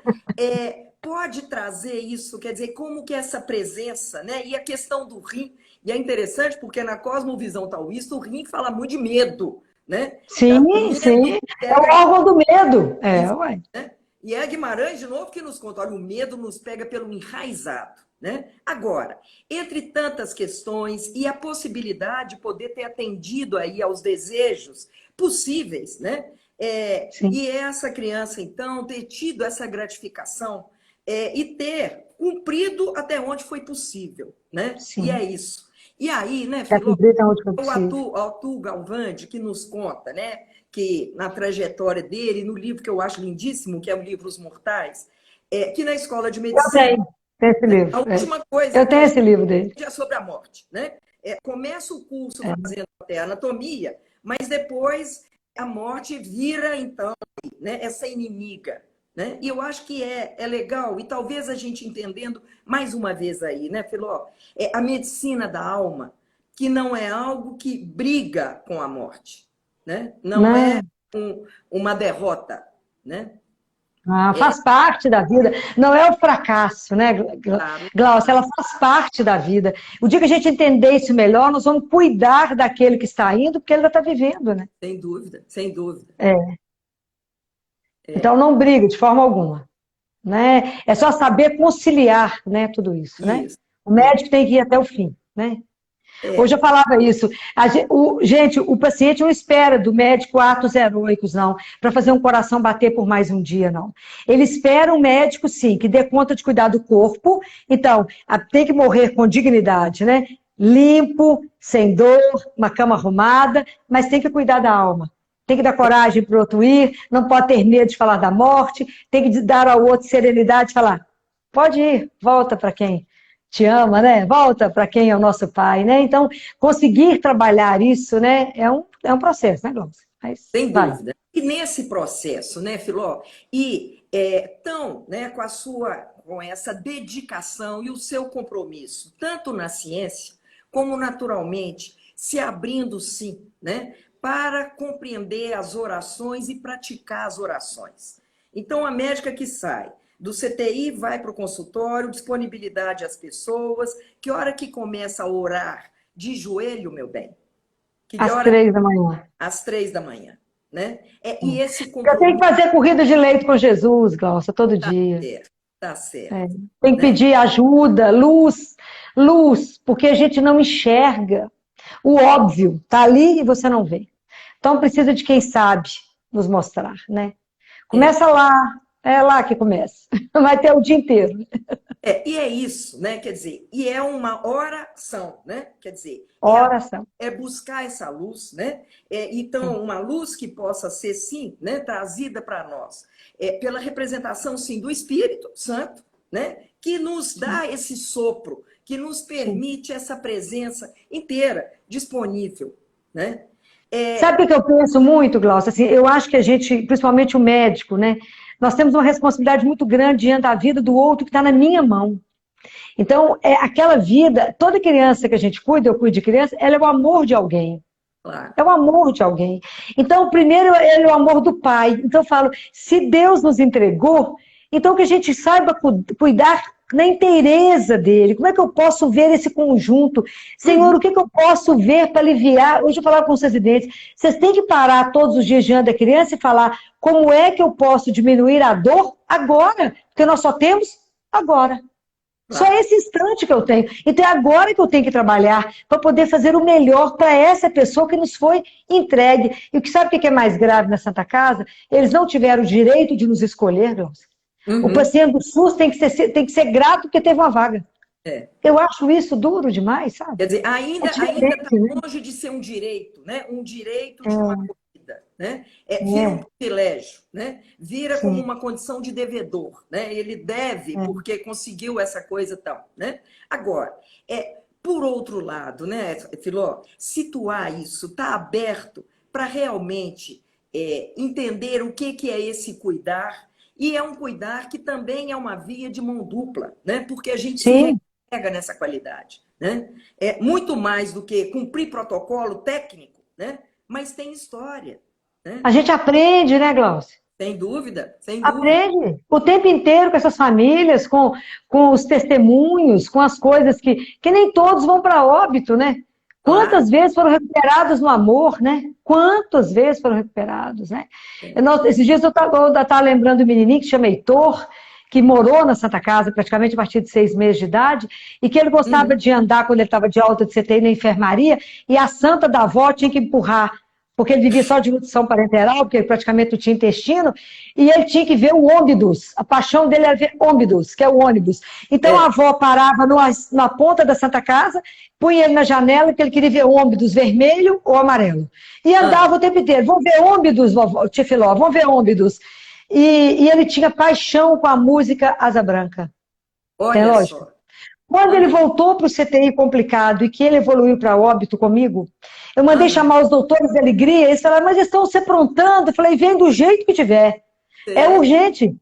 Pode trazer isso, quer dizer, como que essa presença, né? E a questão do rim, e é interessante porque na cosmovisão taoísta o rim fala muito de medo, né? O Sim, medo sim. É o pega órgão do medo. isso, Ué. né? E é Guimarães, de novo, que nos conta, olha, o medo nos pega pelo enraizado, né? Agora, entre tantas questões e a possibilidade de poder ter atendido aí aos desejos possíveis, né? Sim, E essa criança, então, ter tido essa gratificação e ter cumprido até onde foi possível, né? E é sim. isso. E aí, né, Já Filó, cumpri onde foi o possível. Arthur Galvandi, que nos conta, né, que na trajetória dele, no livro que eu acho lindíssimo, que é o livro Os Mortais, que na escola de Eu medicina, tenho esse a livro. última coisa Eu que a tenho gente esse livro dele. é sobre a morte, né? Começa o curso É. fazendo até anatomia, mas depois a morte vira, então, né, essa inimiga. Né? E eu acho que é legal, e talvez a gente entendendo mais uma vez aí, né, Filó? A medicina da alma, que não é algo que briga com a morte, né? Não é Não, uma derrota, né? É, faz parte da vida. Não é o fracasso, né, claro, Glaucia? Ela faz parte da vida. O dia que a gente entender isso melhor, nós vamos cuidar daquele que está indo, porque ele ainda está vivendo, né? sem dúvida, sem dúvida. É. É, Então não briga de forma alguma. Né? É só saber conciliar, né, tudo isso, né? isso. O É, médico tem que ir até o fim, né? Hoje é, eu falava isso. Gente, o paciente não espera do médico atos heróicos, não, para fazer um coração bater por mais um dia, não. Ele espera um médico, sim, que dê conta de cuidar do corpo. Então, tem que morrer com dignidade, né? Limpo, sem dor, uma cama arrumada, mas tem que cuidar da alma. Tem que dar coragem para o outro ir, não pode ter medo de falar da morte, tem que dar ao outro serenidade e falar: pode ir, volta para quem te ama, né? Volta para quem é o nosso pai, né? Então, conseguir trabalhar isso, né, é um processo, né, Glaucia? Mas sem vai. dúvida. E nesse processo, né, Filó? E tão, né, com essa dedicação e o seu compromisso, tanto na ciência como naturalmente, se abrindo sim, né, para compreender as orações e praticar as orações. Então, a médica que sai do CTI vai para o consultório, disponibilidade às pessoas, que hora que começa a orar de joelho, meu bem? Que Às hora 3 da manhã. às 3 da manhã, né? E esse Eu tenho que compromisso fazer corrida de leito com Jesus, Glaucia, todo tá dia. certo, tá É. certo, Tem que né? pedir ajuda, luz, luz, porque a gente não enxerga. O óbvio está ali e você não vê. Então precisa de quem sabe nos mostrar, né? É, Começa lá, É lá que começa. Vai ter o dia inteiro. E é isso, né? Quer dizer, e é uma oração, né? Quer dizer, Oração. é buscar essa luz, né? Então, uma luz que possa ser, sim, né, trazida para nós, pela representação, sim, do Espírito Santo, né? Que nos dá esse sopro, que nos permite essa presença inteira, disponível, né? Sabe o que eu penso muito, Glaucia? Assim, eu acho que a gente, principalmente o médico, né? Nós temos uma responsabilidade muito grande diante da vida do outro que está na minha mão. Então, aquela vida, toda criança que a gente cuida, eu cuido de criança, ela é o amor de alguém. Claro. É o amor de alguém. Então, primeiro, ele é o amor do pai. Então, eu falo, se Deus nos entregou, então que a gente saiba cuidar na inteireza dele. Como é que eu posso ver esse conjunto? Senhor, o que eu posso ver para aliviar? Hoje eu falava com os residentes, vocês têm que parar todos os dias diante da criança e falar como é que eu posso diminuir a dor agora, porque nós só temos agora. Só esse instante que eu tenho. Então é agora que eu tenho que trabalhar para poder fazer o melhor para essa pessoa que nos foi entregue. E o que sabe o que é mais grave na Santa Casa? Eles não tiveram o direito de nos escolher, Glaucia. O paciente do SUS tem que ser grato porque teve uma vaga. Eu acho isso duro demais, sabe? Quer dizer, ainda está longe de ser um direito, né? Um direito de uma corrida, né? Vira um privilégio, né? Vira como uma condição de devedor, né? Ele deve porque conseguiu essa coisa tal, né? Agora, por outro lado, né, Filó, situar isso, está aberto para realmente entender o que é esse cuidar, e é um cuidar que também é uma via de mão dupla, né? Porque a gente se pega nessa qualidade, né? É muito mais do que cumprir protocolo técnico, né? Mas tem história, né? A gente aprende, né, Glaucia? Sem dúvida, sem dúvida. Aprende o tempo inteiro com essas famílias, com os testemunhos, com as coisas que nem todos vão para óbito, né? Quantas vezes foram recuperados no amor, né? Quantas vezes foram recuperados, né? Esses dias eu estava lembrando do menininho que se chama Heitor, que morou na Santa Casa praticamente a partir de 6 meses de idade, e que ele gostava de andar quando ele estava de alta de CTI na enfermaria, e a santa da avó tinha que empurrar, porque ele vivia só de nutrição parenteral, porque ele praticamente não tinha intestino, e ele tinha que ver o ônibus. A paixão dele era ver ônibus, que é o ônibus. Então a avó parava na ponta da Santa Casa, punha ele na janela, porque ele queria ver o ônibus vermelho ou amarelo. E andava o tempo inteiro. Vamos ver ônibus, tia Filó, vamos ver ônibus. E ele tinha paixão com a música Asa Branca. Olha só. Quando ele voltou para o CTI complicado e que ele evoluiu para óbito comigo, eu mandei chamar os doutores de alegria, eles falaram, mas eles estão se aprontando. Eu falei, vem do jeito que tiver. É urgente.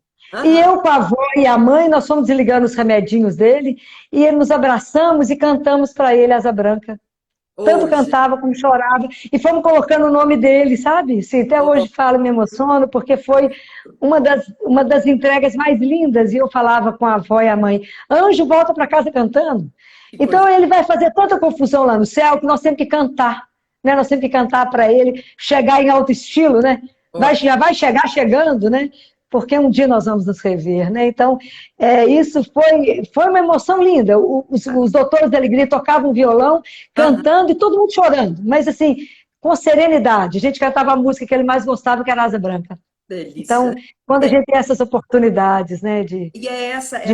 E eu com a avó e a mãe, nós fomos desligando os remedinhos dele, e nos abraçamos e cantamos para ele Asa Branca. Tanto cantava como chorava, e fomos colocando o nome dele, sabe? Assim, até hoje falo, me emociono, porque foi uma das entregas mais lindas, e eu falava com a avó e a mãe, Anjo, volta para casa cantando. Então ele vai fazer tanta confusão lá no céu, que nós temos que cantar, né? Nós temos que cantar para ele chegar em alto estilo, né? Já vai chegar chegando, né? Porque um dia nós vamos nos rever, né? Então, isso foi uma emoção linda. Os doutores da alegria tocavam violão, cantando, e todo mundo chorando. Mas, assim, com serenidade. A gente cantava a música que ele mais gostava, que era Asa Branca. Delícia. Então, quando a gente tem essas oportunidades, né? De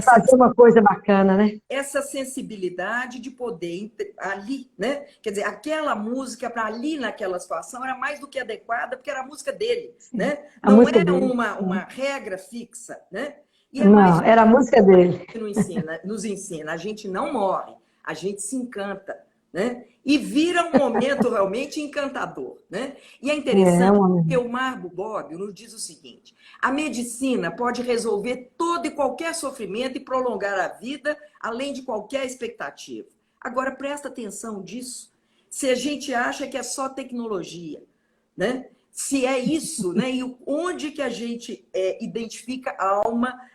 fazer uma coisa bacana, né? Essa sensibilidade de poder ali, né? Quer dizer, aquela música para ali naquela situação era mais do que adequada, porque era a música dele, né? Não era uma regra fixa, né? E não, era a música dele. Que nos ensina, a gente não morre, a gente se encanta, né? E vira um momento realmente encantador, né? E é interessante porque o Margo Bob nos diz o seguinte: a medicina pode resolver todo e qualquer sofrimento e prolongar a vida, além de qualquer expectativa. Agora, presta atenção disso. Se a gente acha que é só tecnologia, né? Se é isso, né? E onde que a gente identifica a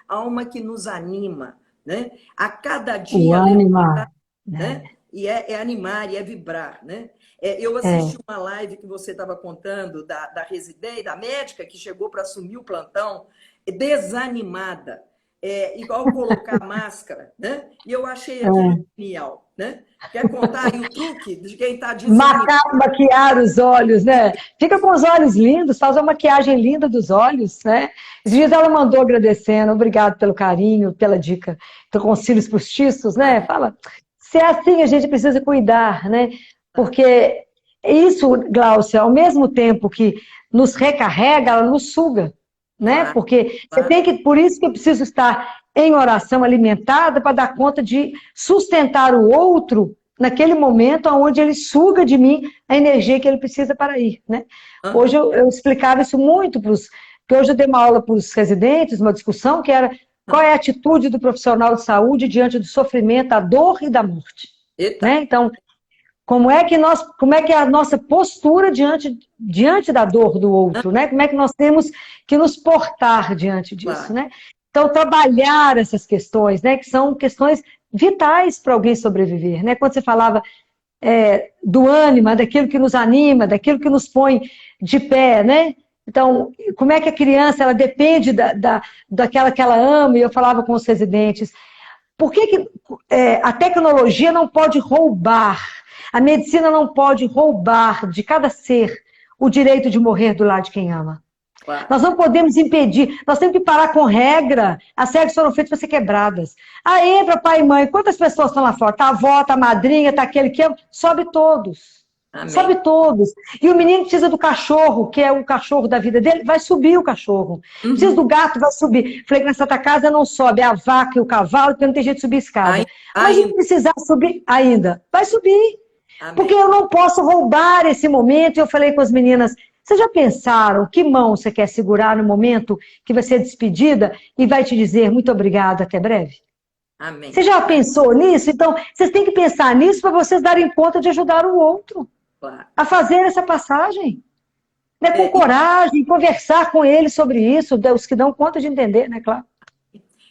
alma que nos anima, né? A cada dia... animar, né? E é animar, e é vibrar, né? Eu assisti uma live que você estava contando da residente, da médica que chegou para assumir o plantão, desanimada. igual colocar máscara, né? E eu achei aquilo genial, né? Quer contar aí o truque de quem está desanimado? Maquiar os olhos, né? Fica com os olhos lindos, faz uma maquiagem linda dos olhos, né? Esses dias ela mandou agradecendo, obrigado pelo carinho, pela dica. Tô com os cílios postiços, né? Fala, se é assim, a gente precisa cuidar, né? Porque isso, Gláucia, ao mesmo tempo que nos recarrega, ela nos suga, né? Claro, Porque você claro. tem que, por isso que eu preciso estar em oração alimentada para dar conta de sustentar o outro naquele momento onde ele suga de mim a energia que ele precisa para ir, né? Hoje Aham, eu explicava isso muito para os... Porque hoje eu dei uma aula para os residentes, uma discussão que era qual é a atitude do profissional de saúde diante do sofrimento, da dor e da morte, eita, né? Então, como é que é a nossa postura diante da dor do outro, né? Como é que nós temos que nos portar diante disso, claro. né? Então, trabalhar essas questões, né? Que são questões vitais para alguém sobreviver, né? Quando você falava do ânima, daquilo que nos anima, daquilo que nos põe de pé, né? Então, como é que a criança, ela depende daquela que ela ama, e eu falava com os residentes, por que a tecnologia não pode roubar, a medicina não pode roubar de cada ser o direito de morrer do lado de quem ama? Claro. Nós não podemos impedir, nós temos que parar com regra. As regras foram feitas para ser quebradas. Aí entra pai e mãe, quantas pessoas estão lá fora? Tá a avó, tá a madrinha, tá aquele que ama, sobe todos. Sobe Amém. todos. E o menino precisa do cachorro, que é o cachorro da vida dele, vai subir o cachorro. Precisa do Uhum. gato, vai subir. Falei que na Santa Casa não sobe, é a vaca e o cavalo, porque não tem jeito de subir escada. Mas se Ainda. precisar subir ainda, vai subir. Porque Amém. eu não posso roubar esse momento. E eu falei com as meninas, vocês já pensaram que mão você quer segurar no momento que vai ser despedida e vai te dizer muito obrigada, até breve? Você Amém. já pensou nisso? Então, vocês têm que pensar nisso para vocês darem conta de ajudar o outro Claro. a fazer essa passagem. Né? Com E coragem, conversar com eles sobre isso, os que dão conta de entender, né, claro?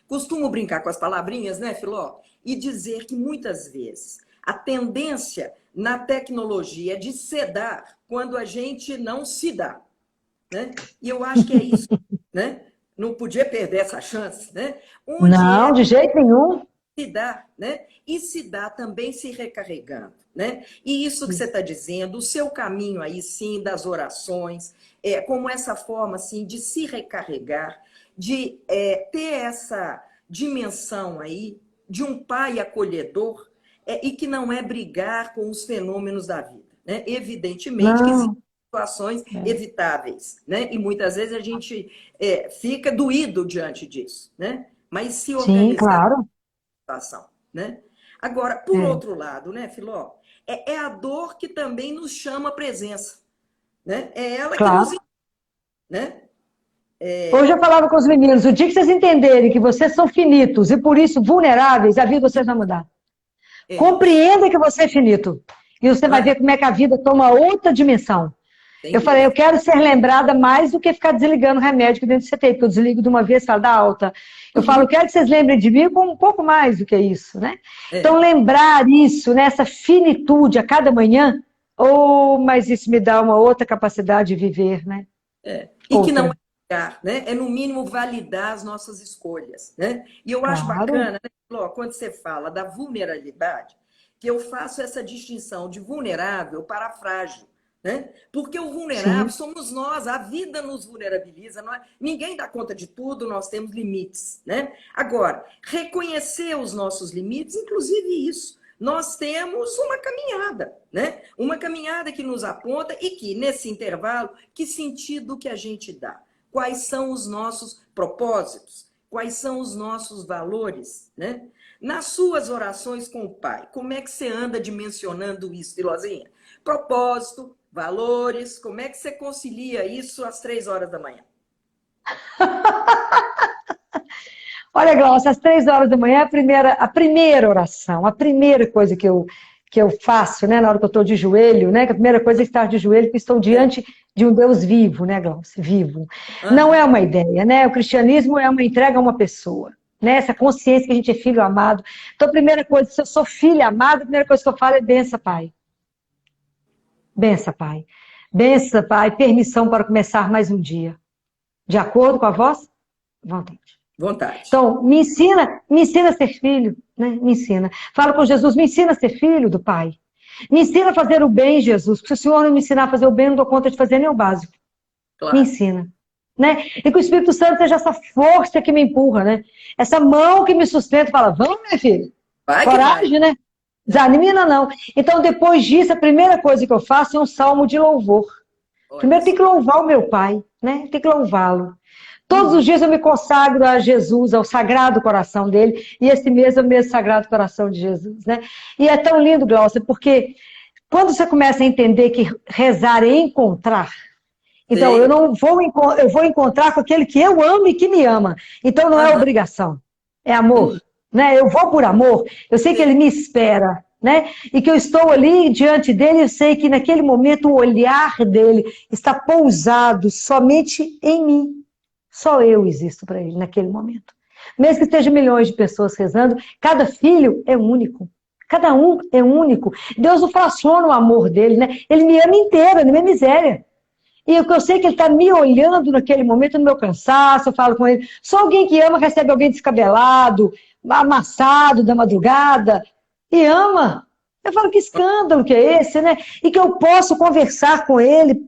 costumo brincar com as palavrinhas, né, Filó? E dizer que muitas vezes a tendência na tecnologia é de sedar quando a gente não se dá, né? E eu acho que é isso, né? Não podia perder essa chance, né? Onde Não, é de jeito nenhum. se dá, né? E se dá também se recarregando, né? E isso que você está dizendo, o seu caminho aí sim das orações, como essa forma assim de se recarregar, de ter essa dimensão aí de um pai acolhedor e que não é brigar com os fenômenos da vida, né? Evidentemente que existem Não. situações evitáveis, né? E muitas vezes a gente fica doído diante disso, né? Mas se Sim, organizar claro. situação, né? Agora, por É, outro lado, né, Filó, é a dor que também nos chama a presença, né? É ela que nos, claro. né? Hoje eu falava com os meninos, o dia que vocês entenderem que vocês são finitos e por isso vulneráveis, a vida de vocês vai mudar. É isso. Compreenda que você é finito. E você vai Aham, ver como é que a vida toma outra dimensão. Eu sem falei, eu dúvida. quero ser lembrada mais do que ficar desligando remédio dentro do CTI, porque eu desligo de uma vez e falo da alta. Eu falo, eu quero que vocês lembrem de mim com um pouco mais do que isso, né? Então, É, lembrar isso, né, essa finitude a cada manhã, mas isso me dá uma outra capacidade de viver, né? E que não Outra. é negar, né? É no mínimo validar as nossas escolhas, né? E eu acho Claro. bacana, né, Filó, quando você fala da vulnerabilidade, que eu faço essa distinção de vulnerável para frágil. Né? Porque o vulnerável Sim. somos nós, a vida nos vulnerabiliza, ninguém dá conta de tudo, nós temos limites. Né? Agora, reconhecer os nossos limites, inclusive isso, nós temos uma caminhada, né? Uma caminhada que nos aponta e que, nesse intervalo, que sentido que a gente dá? Quais são os nossos propósitos? Quais são os nossos valores? Né? Nas suas orações com o Pai, como é que você anda dimensionando isso, Filozinha? Propósito, valores, como é que você concilia isso às 3 horas da manhã? Olha, Glaucia, às 3 horas da manhã, a primeira oração, a primeira coisa que eu faço, né, na hora que eu estou de joelho, né, que a primeira coisa é estar de joelho, porque estou É. diante de um Deus vivo, né, Glaucia, vivo. Não é Aham. uma ideia, né, o cristianismo é uma entrega a uma pessoa, né, essa consciência que a gente é filho amado. Então, a primeira coisa, se eu sou filha amada, a primeira coisa que eu falo é bença, Pai. Bença, Pai. Bença, Pai, permissão para começar mais um dia. De acordo com a vossa vontade. Vontade. Então, me ensina a ser filho, né? Me ensina. Falo com Jesus, me ensina a ser filho do Pai. Me ensina a fazer o bem, Jesus, porque se o Senhor não me ensinar a fazer o bem, eu não dou conta de fazer nem o básico. Me Claro. ensina. Né? E que o Espírito Santo seja essa força que me empurra, né? Essa mão que me sustenta e fala, vamos, minha filha. Vai que vai. Coragem, né? Desanima não. Então, depois disso, a primeira coisa que eu faço é um salmo de louvor. Olha Primeiro tem só. que louvar o meu Pai, né? Tem que louvá-lo. Todos os Uhum. dias eu me consagro a Jesus, ao Sagrado Coração dele, e esse mês é o mês Sagrado Coração de Jesus, né? E é tão lindo, Glaucia, porque quando você começa a entender que rezar é encontrar, então eu Sei. não vou, eu vou encontrar com aquele que eu amo e que me ama. Então não é Aham. obrigação, é amor, Uhum. né? Eu vou por amor, eu sei que ele Sei. me espera, né? E que eu estou ali diante dele, eu sei que naquele momento o olhar dele está pousado somente em mim. Só eu existo para ele naquele momento. Mesmo que estejam milhões de pessoas rezando, cada filho é único. Cada um é único. Deus não fraciona o amor dele, né? Ele me ama inteiro, na minha miséria. E eu sei que ele está me olhando naquele momento, no meu cansaço, eu falo com ele. Só alguém que ama recebe alguém descabelado, amassado da madrugada, e ama. Eu falo, que escândalo que é esse, né? E que eu posso conversar com ele,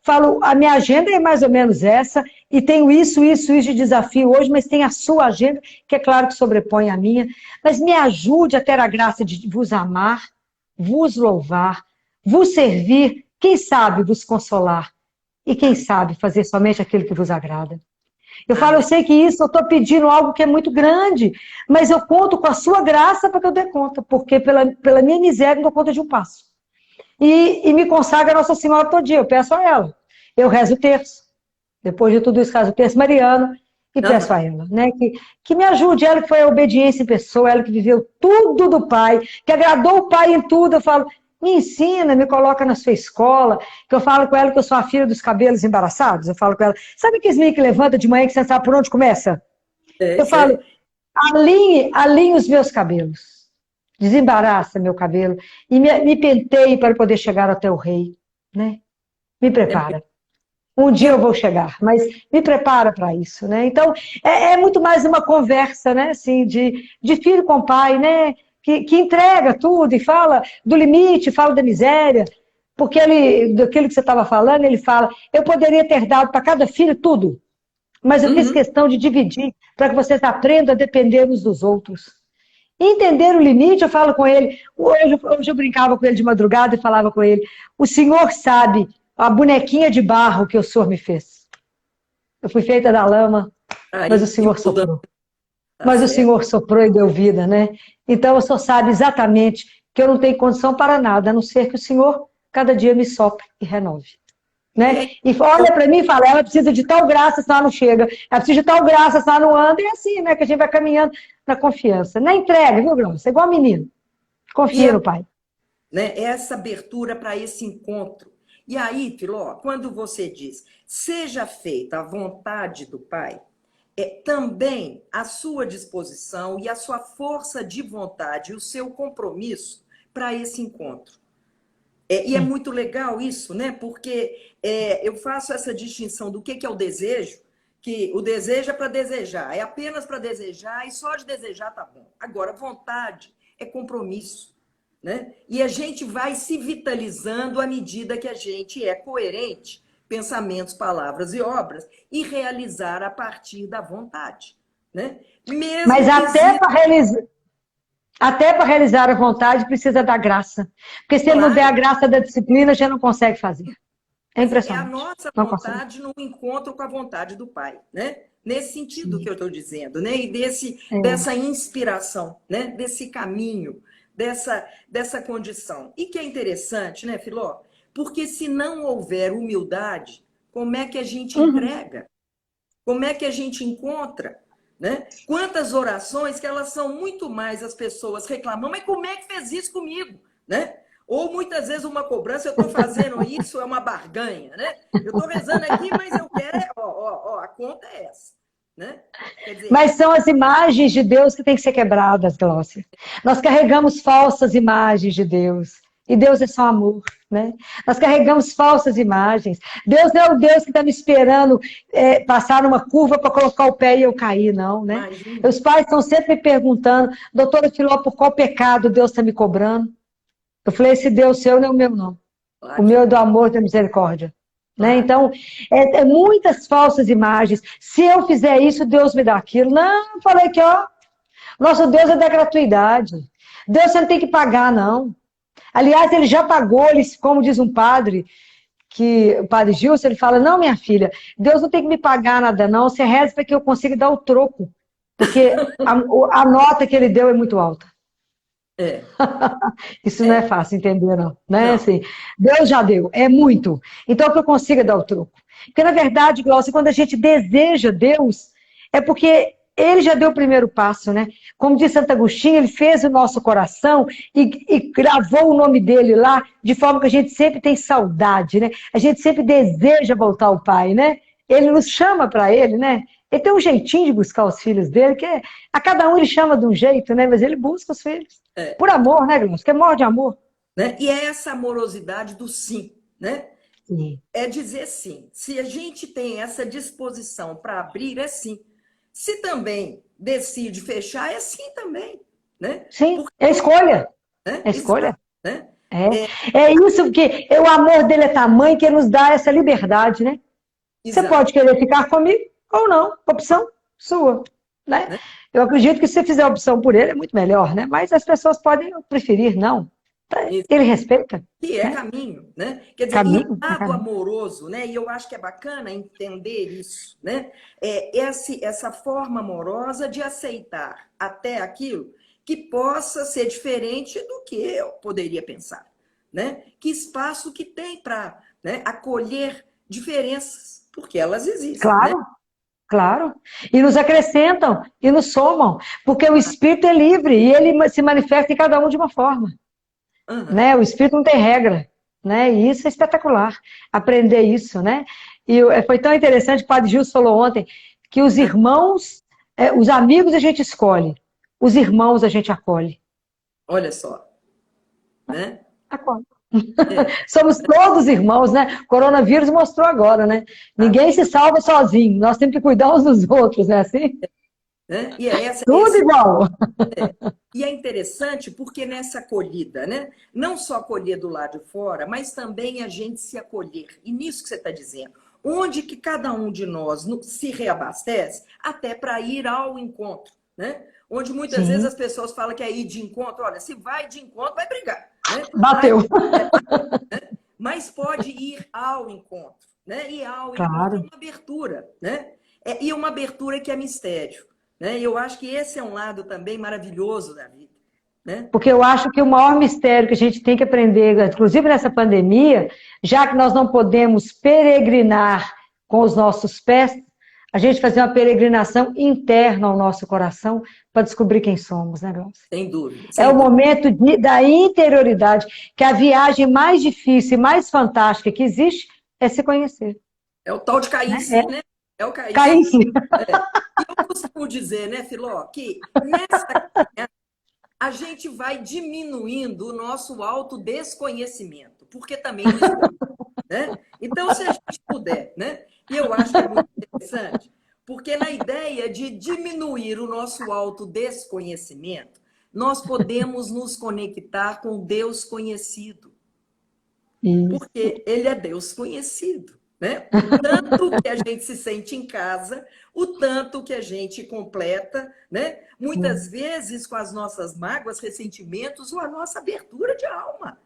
falo, a minha agenda é mais ou menos essa, e tenho isso de desafio hoje, mas tem a sua agenda, que é claro que sobrepõe a minha, mas me ajude a ter a graça de vos amar, vos louvar, vos servir, quem sabe vos consolar, e quem Amém. sabe fazer somente aquilo que vos agrada. Eu falo, eu Amém. sei que isso, eu estou pedindo algo que é muito grande, mas eu conto com a sua graça para que eu dê conta, porque pela minha miséria não dou conta de um passo. E me consagra a Nossa Senhora todo dia, eu peço a ela. Eu rezo o terço, depois de tudo isso, rezo o terço mariano, e peço Aham. a ela, né, que me ajude, ela que foi a obediência em pessoa, ela que viveu tudo do Pai, que agradou o Pai em tudo, eu falo, me ensina, me coloca na sua escola, que eu falo com ela que eu sou a filha dos cabelos embaraçados, eu falo com ela, sabe aqueles meio que levanta de manhã que você não sabe por onde começa? Sei, Eu falo, sei. alinhe os meus cabelos, desembaraça meu cabelo, e me penteie para poder chegar até o rei, né? Me É prepara. Um e dia é eu vou chegar, mas me prepara para isso, né? Então, é muito mais uma conversa, né? Assim, de filho com pai, né? Que entrega tudo e fala do limite, fala da miséria, porque daquilo que você estava falando, ele fala, eu poderia ter dado para cada filho tudo, mas eu fiz Uhum. questão de dividir para que vocês aprendam a depender uns dos outros. E entender o limite, eu falo com ele. Hoje eu brincava com ele de madrugada e falava com ele: o senhor sabe a bonequinha de barro que o senhor me fez. Eu fui feita da lama, mas o Aí senhor muda, soprou. tá Mas o certo. senhor soprou e deu vida, né? Então o senhor sabe exatamente que eu não tenho condição para nada, a não ser que o senhor cada dia me sopre e renove. E Né? aí, E olha para mim e fala, ela precisa de tal graça, senão ela não chega. Ela precisa de tal graça, senão ela não anda. E é assim, né? Que a gente vai caminhando na confiança. Na entrega, viu, Glaucia? Você é igual menino. e Confia é, no pai. né, essa abertura para esse encontro. E aí, Filó, quando você diz, seja feita a vontade do Pai, também a sua disposição e a sua força de vontade, o seu compromisso para esse encontro. E é Sim. muito legal isso, né? Porque eu faço essa distinção do que é o desejo, que o desejo é para desejar, é apenas para desejar e só de desejar tá bom. Agora, vontade é compromisso, né? E a gente vai se vitalizando à medida que a gente é coerente, pensamentos, palavras e obras, e realizar a partir da vontade, né? Mas Mesmo que exista, até para realizar a vontade precisa da graça. Porque se ele não der a claro. graça da disciplina, já não consegue fazer. É Quer dizer, é a impressionante. nossa Não consegue. vontade no encontro com a vontade do Pai, né? Nesse sentido que Sim. eu estou dizendo, né? E É. dessa inspiração, né? Desse caminho, dessa condição. E que é interessante, né, Filó? Porque se não houver humildade, como é que a gente Uhum. entrega? Como é que a gente encontra? Né? Quantas orações que elas são muito mais as pessoas reclamando, mas como é que fez isso comigo? Né? Ou muitas vezes uma cobrança, eu estou fazendo isso, é uma barganha, né? Eu estou rezando aqui, mas eu quero, a conta é essa, né? Quer dizer, Mas são as imagens de Deus que têm que ser quebradas, Glócia. Nós carregamos falsas imagens de Deus. E Deus é só amor, né? Nós carregamos falsas imagens. Deus não é o Deus que está me esperando passar numa curva para colocar o pé e eu cair, não, né? Imagina. Meus pais estão sempre me perguntando, doutora Filó, por qual pecado Deus está me cobrando? Eu falei, esse Deus seu não é o meu, não. O Claro que meu é não. do amor e da misericórdia. Né? Claro. Então, muitas falsas imagens. Se eu fizer isso, Deus me dá aquilo. Não, eu falei que, ó, nosso Deus é da gratuidade. Deus você não tem que pagar, não. Aliás, ele já pagou, como diz um padre, que o padre Gilson, ele fala, não, minha filha, Deus não tem que me pagar nada, não. Você reza para que eu consiga dar o troco. Porque a nota que ele deu é muito alta. É, Isso não é é. fácil entender, não. Né? Não. Assim, Deus já deu, é muito. Então, que eu consiga dar o troco. Porque, na verdade, Glaucia, quando a gente deseja Deus, é porque ele já deu o primeiro passo, né? Como diz Santo Agostinho, ele fez o nosso coração e gravou o nome dele lá, de forma que a gente sempre tem saudade, né? A gente sempre deseja voltar ao Pai, né? Ele nos chama para ele, né? Ele tem um jeitinho de buscar os filhos dele, que a cada um ele chama de um jeito, né? Mas ele busca os filhos. É. Por amor, né, Glaucia? Que morre de amor. Né? E é essa amorosidade do sim, né? Sim. É dizer sim. Se a gente tem essa disposição para abrir, é sim. Se também decide fechar, é sim também, né? Sim, Porque, é escolha. né? É Exato, escolha. né? É isso, porque o amor dele é tamanho que ele nos dá essa liberdade, né? Você Exato, pode querer ficar comigo ou não, opção sua, né? né? Eu acredito que se você fizer opção por ele é muito melhor, né? Mas as pessoas podem preferir não. Ele respeita, Que é né? caminho, né? Quer dizer, e o Caminho é lado caminho. amoroso, né? E eu acho que é bacana entender isso, né? Essa forma amorosa de aceitar até aquilo que possa ser diferente do que eu poderia pensar, né? Que espaço que tem para, né, acolher diferenças, porque elas existem, né? Claro, claro. E nos acrescentam e nos somam, porque o espírito é livre e ele se manifesta em cada um de uma forma. Aham. Né? O espírito não tem regra, né? E isso é espetacular, aprender isso, né? E foi tão interessante, o Padre Gilson falou ontem, que os irmãos, os amigos a gente escolhe, os irmãos a gente acolhe. Olha só, né? Acolhe. É, Somos todos irmãos, né? O coronavírus mostrou agora, né? Ninguém se salva sozinho, nós temos que cuidar uns dos outros, né? Assim? né? E é essa, Tudo igual. e é interessante porque nessa acolhida, né? Não só acolher do lado de fora, mas também a gente se acolher. E nisso que você está dizendo, onde que cada um de nós se reabastece até para ir ao encontro, né? Onde muitas vezes Sim, as pessoas falam que é ir de encontro, olha, se vai de encontro, vai brigar, né? bateu. Mas pode ir ao encontro, né? E ao encontro é Claro. uma abertura, né? E uma abertura que é mistério, né? E eu acho que esse é um lado também maravilhoso da vida, né? Porque eu acho que o maior mistério que a gente tem que aprender, inclusive nessa pandemia, já que nós não podemos peregrinar com os nossos pés, a gente fazer uma peregrinação interna ao nosso coração para descobrir quem somos, né, Glaucia? Sem dúvida, É sem o dúvida. momento da interioridade, que a viagem mais difícil e mais fantástica que existe é se conhecer. É o tal de cair em Né? si, né? É o cair em Cair si. em si. E eu costumo dizer, né, Filó, que nessa caminhada a gente vai diminuindo o nosso autodesconhecimento, porque também não existe, né? Então, se a gente puder, né? E eu acho que é muito interessante, porque na ideia de diminuir o nosso autodesconhecimento, nós podemos nos conectar com Deus conhecido, Isso. porque Ele é Deus conhecido, né? O tanto que a gente se sente em casa, o tanto que a gente completa, né? Muitas vezes com as nossas mágoas, ressentimentos ou a nossa abertura de alma,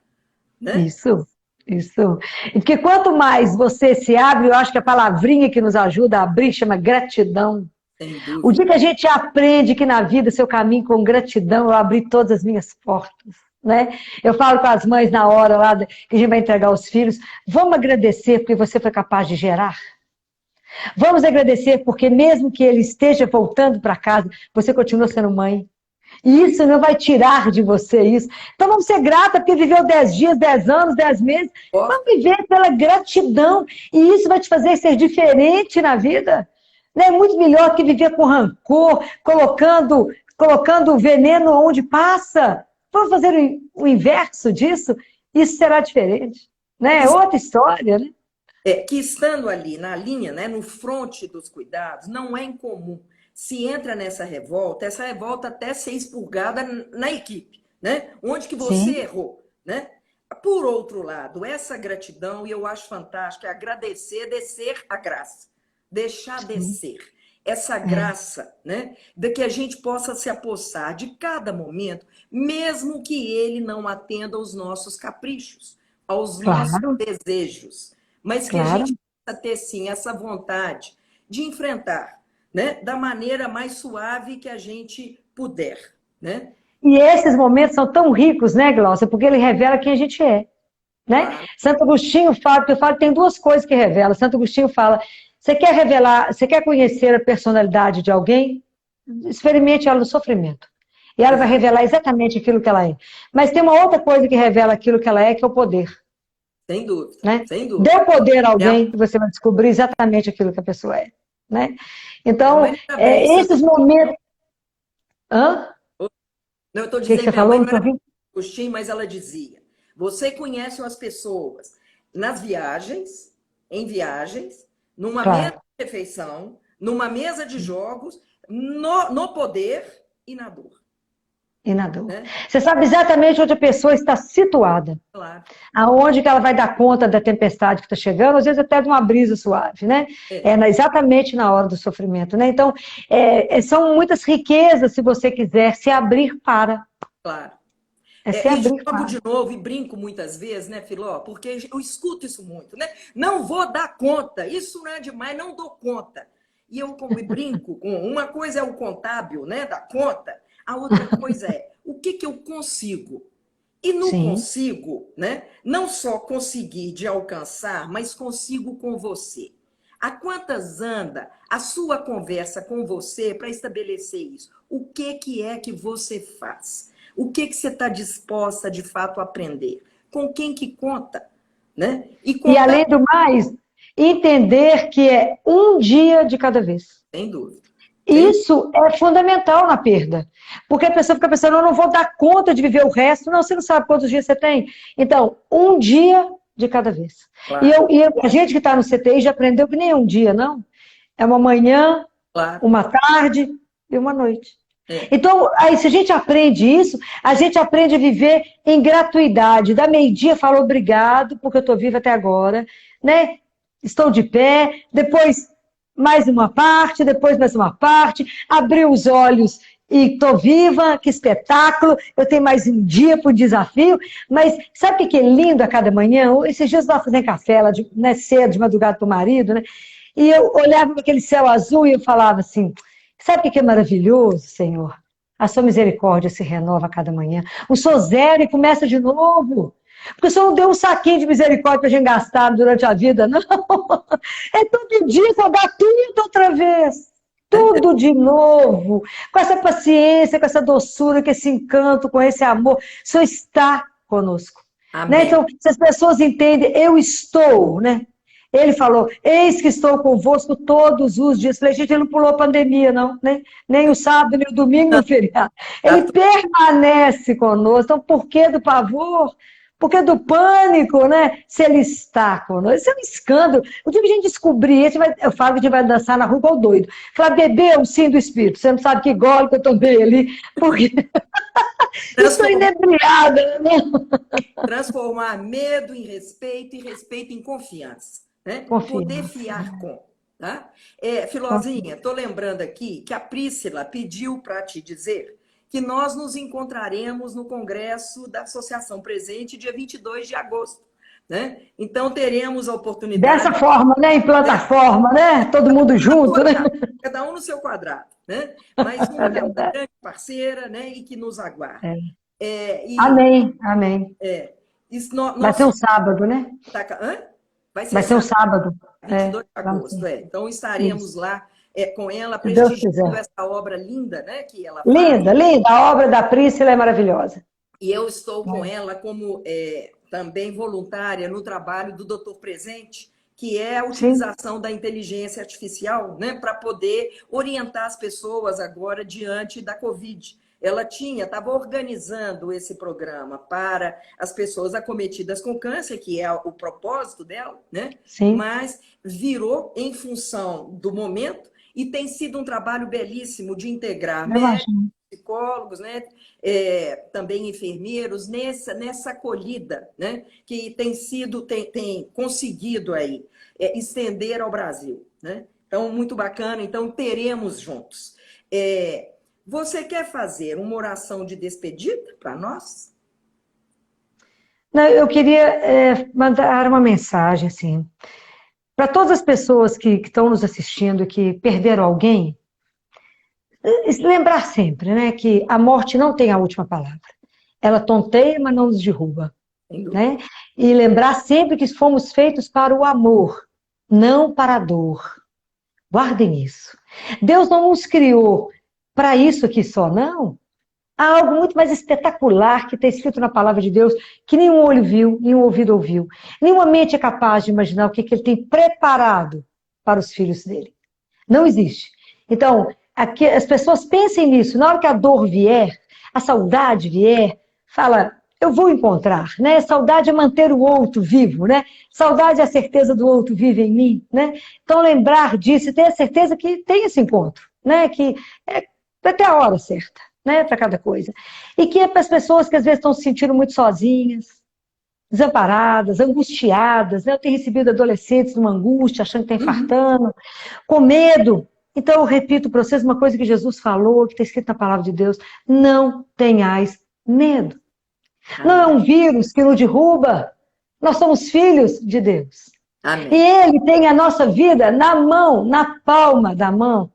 né? Isso, isso. E porque quanto mais você se abre, eu acho que a palavrinha que nos ajuda a abrir chama gratidão. Sem O dia dúvida. que a gente aprende que na vida seu caminho com gratidão, eu abri todas as minhas portas, né? Eu falo com as mães na hora lá que a gente vai entregar os filhos, vamos agradecer porque você foi capaz de gerar. Vamos agradecer porque mesmo que ele esteja voltando para casa, você continua sendo mãe. E isso não vai tirar de você isso. Então vamos ser grata porque viveu 10 dias, 10 anos, 10 meses. Ó, Vamos viver pela gratidão. E isso vai te fazer ser diferente na vida. É muito melhor que viver com rancor, colocando veneno onde passa. Vamos fazer o inverso disso isso será diferente, né? É outra história, né? Que estando ali na linha, né, no fronte dos cuidados, não é incomum. Se entra nessa revolta, essa revolta até ser expurgada na equipe, né? Onde que você Sim. errou, né? Por outro lado, essa gratidão, e eu acho fantástico, é agradecer, descer a graça, deixar Sim. descer. Essa É, graça, né? De que a gente possa se apossar de cada momento, mesmo que ele não atenda aos nossos caprichos, aos nossos claro, desejos, mas que a claro. gente possa ter, sim, essa vontade de enfrentar, né? Da maneira mais suave que a gente puder, né? E esses momentos são tão ricos, né, Glaucia? Porque ele revela quem a gente é, né? Claro, Santo Agostinho fala, porque eu falo, tem duas coisas que revela. Santo Agostinho fala, você quer revelar, você quer conhecer a personalidade de alguém? Experimente ela no sofrimento. E ela vai exato. revelar exatamente aquilo que ela é. Mas tem uma outra coisa que revela aquilo que ela é, que é o poder, Sem dúvida, né? sem Dê dúvida. o poder a É a, alguém e você vai descobrir exatamente aquilo que a pessoa é, né? Então, Mas ainda bem, isso esses momentos... Hã? não, eu estou O que dizendo, você minha falou? mãe Não não tô era ouvindo? Agostinho, mas ela dizia: você conhece as pessoas nas viagens, em viagens, numa mesa Claro. de refeição, numa mesa de jogos, no poder e na dor, E na dor. né? Você sabe exatamente onde a pessoa está situada, Claro. aonde que ela vai dar conta da tempestade que está chegando, às vezes até de uma brisa suave, né? É, Exatamente na hora do sofrimento, né? Então, são muitas riquezas se você quiser se abrir para. claro. É se E abrir jogo para. de novo e brinco muitas vezes, né, Filó? Porque eu escuto isso muito, né? Não vou dar conta, isso não é demais, não dou conta. E eu como brinco com uma coisa é o contábil, né, da conta, a outra coisa é o que eu consigo. E no Sim. consigo, né? Não só conseguir de alcançar, mas consigo com você. A quantas anda a sua conversa com você para estabelecer isso? O que é que você faz? O que você está disposta de fato a aprender? Com quem que conta? Né? E E contar, além do mais, entender que é um dia de cada vez. sem dúvida. Sem Isso é fundamental na perda. Porque a pessoa fica pensando, eu não vou dar conta de viver o resto. Não, você não sabe quantos dias você tem. Então, um dia de cada vez. claro, A gente que está no CTI já aprendeu que nem é um dia, não. É uma manhã, claro. uma tarde e uma noite. É. Então, aí, se a gente aprende isso, a gente aprende a viver em gratuidade. Da meio-dia, fala obrigado, porque eu estou viva até agora, né? Estou de pé, depois mais uma parte, depois mais uma parte, abri os olhos e estou viva, que espetáculo, eu tenho mais um dia para o desafio, mas sabe o que é lindo a cada manhã? Esses dias eu estava fazendo café, lá né, cedo, de madrugada para o marido, né? E eu olhava para aquele céu azul e eu falava assim, sabe o que é maravilhoso, Senhor? A sua misericórdia se renova a cada manhã. O Senhor zero e começa de novo. Porque o Senhor não deu um saquinho de misericórdia para a gente gastar durante a vida, não. É todo dia que eu dar tudo outra vez. Tudo de novo. Com essa paciência, com essa doçura, com esse encanto, com esse amor. O Senhor está conosco. Né? Amém. Então, se as pessoas entendem, eu estou, né? Ele falou, eis que estou convosco todos os dias. Falei, gente, ele não pulou a pandemia, não, né? Nem o sábado, nem o domingo, nem o feriado. Tá Ele tudo permanece conosco. Então, por que do pavor? Por que do pânico, né? Se ele está conosco. Isso é um escândalo. O dia que a gente descobrir isso, eu falo que a gente vai dançar na rua igual doido. Falar, bebeu sim do Espírito. Você não sabe que gole que eu tomei ali. Porque estou transformado. inebriada, né? Transformar medo em respeito e respeito em confiança, né? Poder Confiança, fiar com, tá? confiança. Filozinha, estou lembrando aqui que a Príscila pediu para te dizer que nós nos encontraremos no Congresso da Associação Presente dia 22 de agosto, né? Então teremos a Dessa oportunidade, forma, né? Em né? plataforma, né? Todo mundo Na junto, tua né? casa, cada um no seu quadrado, né? Mas É é uma verdade. grande parceira, né? E que nos aguarda. É. E Amém, amém. isso, Vai ser um nosso sábado, né? Hã? Vai ser Vai ser um sábado, sábado. 22 de Vamos agosto, sim. Então estaremos Isso. lá com ela, Se Deus prestigiando quiser. essa obra linda, né, que ela faz. Linda, linda. A obra da Priscila é maravilhosa. E eu estou com É. ela como também voluntária no trabalho do Doutor Presente, que é a Sim, utilização da inteligência artificial, né, para poder orientar as pessoas agora diante da Covid. ela estava organizando esse programa para as pessoas acometidas com câncer, que é o propósito dela, né? Sim. Mas virou em função do momento e tem sido um trabalho belíssimo de integrar Eu médicos, imagino. psicólogos, né? Também enfermeiros nessa acolhida, né? Que tem conseguido aí estender ao Brasil, né? Então, muito bacana. Então, teremos juntos. Você quer fazer uma oração de despedida para nós? Não, eu queria mandar uma mensagem assim, para todas as pessoas que estão nos assistindo, que perderam alguém, lembrar sempre, né, que a morte não tem a última palavra. Ela tonteia, mas não nos derruba, Sem dúvida. né? E lembrar sempre que fomos feitos para o amor, não para a dor. Guardem isso. Deus não nos criou para isso aqui só, não. Há algo muito mais espetacular que está escrito na palavra de Deus, que nenhum olho viu, nenhum ouvido ouviu. Nenhuma mente é capaz de imaginar o que ele tem preparado para os filhos dele. Não existe. Então, aqui, as pessoas pensem nisso. Na hora que a dor vier, a saudade vier, fala, eu vou encontrar, né? Saudade é manter o outro vivo, né? Saudade é a certeza do outro vive em mim, né? Então, lembrar disso e ter a certeza que tem esse encontro, né? Que vai ter a hora certa, né? Para cada coisa. E que é para as pessoas que às vezes estão se sentindo muito sozinhas, desamparadas, angustiadas, né? Eu tenho recebido adolescentes numa angústia, achando que está infartando, com medo. Então, eu repito para vocês uma coisa que Jesus falou, que está escrito na palavra de Deus: não tenhais medo. Não é um vírus que nos derruba. Nós somos filhos de Deus. Amém. E Ele tem a nossa vida na mão, na palma da mão.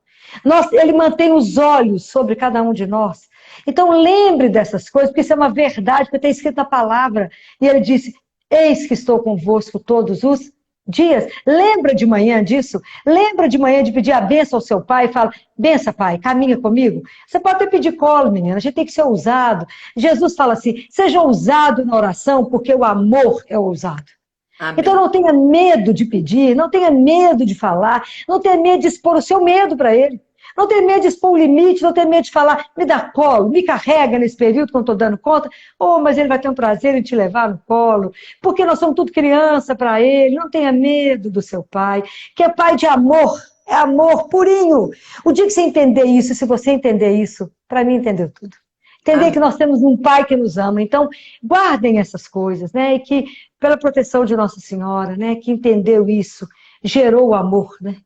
Ele mantém os olhos sobre cada um de nós. Então, lembre dessas coisas, porque isso é uma verdade, porque está escrito na palavra. E Ele disse, eis que estou convosco todos os dias. Lembra de manhã disso? Lembra de manhã de pedir a benção ao seu pai e fala, benção, pai, caminha comigo. Você pode até pedir colo, menina, a gente tem que ser ousado. Jesus fala assim, seja ousado na oração, porque o amor é ousado. Amém. Então não tenha medo de pedir, não tenha medo de falar, não tenha medo de expor o seu medo para ele. Não tenha medo de expor o limite, não tenha medo de falar, me dá colo, me carrega nesse período que eu não estou dando conta. Oh, mas ele vai ter um prazer em te levar no colo, porque nós somos tudo criança para ele. Não tenha medo do seu pai, que é pai de amor, é amor purinho. O dia que você entender isso, se você entender isso, para mim entendeu tudo. Entender que nós temos um pai que nos ama. Então, guardem essas coisas, né? E que, pela proteção de Nossa Senhora, né? Que entendeu isso, gerou o amor, né?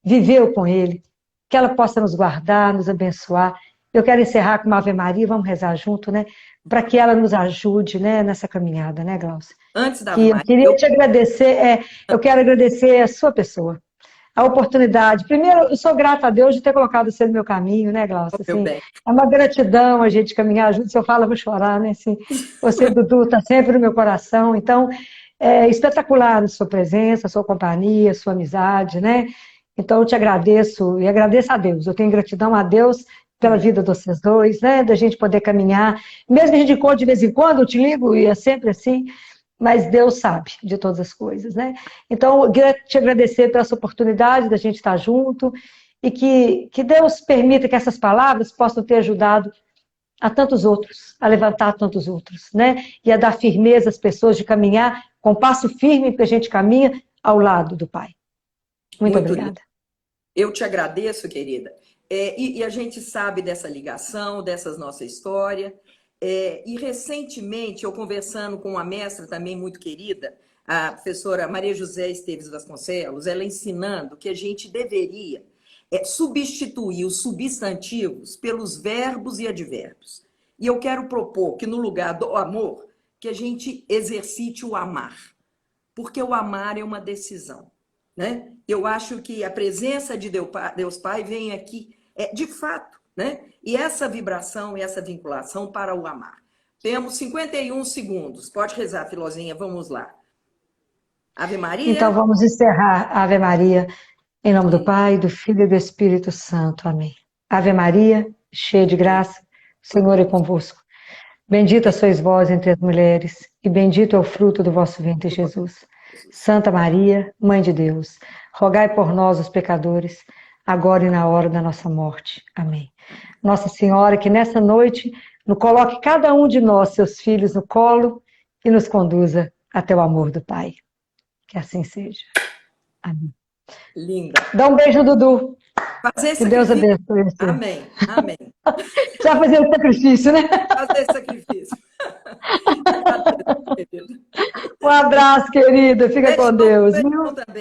Viveu com ele. Que ela possa nos guardar, nos abençoar. Eu quero encerrar com uma Ave Maria, vamos rezar junto, né? Para que ela nos ajude, né? Nessa caminhada, né, Glaucia? Antes da Que eu queria te agradecer, eu quero agradecer a sua pessoa. A oportunidade. Primeiro, eu sou grata a Deus de ter colocado você no meu caminho, né, Glaucia? Assim, é uma gratidão a gente caminhar junto. Se eu falo, eu vou chorar, né? Assim, você, Dudu, está sempre no meu coração. Então, é espetacular a sua presença, a sua companhia, a sua amizade, né? Então, eu te agradeço e agradeço a Deus. Eu tenho gratidão a Deus pela vida de vocês dois, né? Da gente poder caminhar. Mesmo que a gente encontre de vez em quando, eu te ligo e é sempre assim. Mas Deus sabe de todas as coisas, né? Então, eu queria te agradecer pela essa oportunidade da gente estar junto e que Deus permita que essas palavras possam ter ajudado a tantos outros, a levantar tantos outros, né? E a dar firmeza às pessoas de caminhar com passo firme, porque a gente caminha ao lado do Pai. Muito obrigada. Lindo. Eu te agradeço, querida. E a gente sabe dessa ligação, dessa nossa história. E recentemente, eu conversando com uma mestra também muito querida, a professora Maria José Esteves Vasconcelos, ela ensinando que a gente deveria substituir os substantivos pelos verbos e advérbios. E eu quero propor que no lugar do amor, que a gente exercite o amar. Porque o amar é uma decisão, né? Eu acho que a presença de Deus Pai vem aqui, de fato, né? E essa vibração e essa vinculação para o amar. Temos 51 segundos. Pode rezar, Filozinha, vamos lá. Ave Maria. Então vamos encerrar a Ave Maria, em nome do Pai, do Filho e do Espírito Santo. Amém. Ave Maria, cheia de graça, o Senhor é convosco. Bendita sois vós entre as mulheres, e bendito é o fruto do vosso ventre, Jesus. Santa Maria, Mãe de Deus, rogai por nós, os pecadores, agora e na hora da nossa morte. Amém. Nossa Senhora, que nessa noite nos coloque cada um de nós, seus filhos, no colo e nos conduza até o amor do Pai. Que assim seja. Amém. Linda. Dá um beijo, Dudu. Fazer Que Deus sacrifício. abençoe você. Amém. Amém. Já fazendo sacrifício, né? Fazer sacrifício. Adeus, querida. Um abraço, querida. Fica Beijo com no Deus, coração viu? também.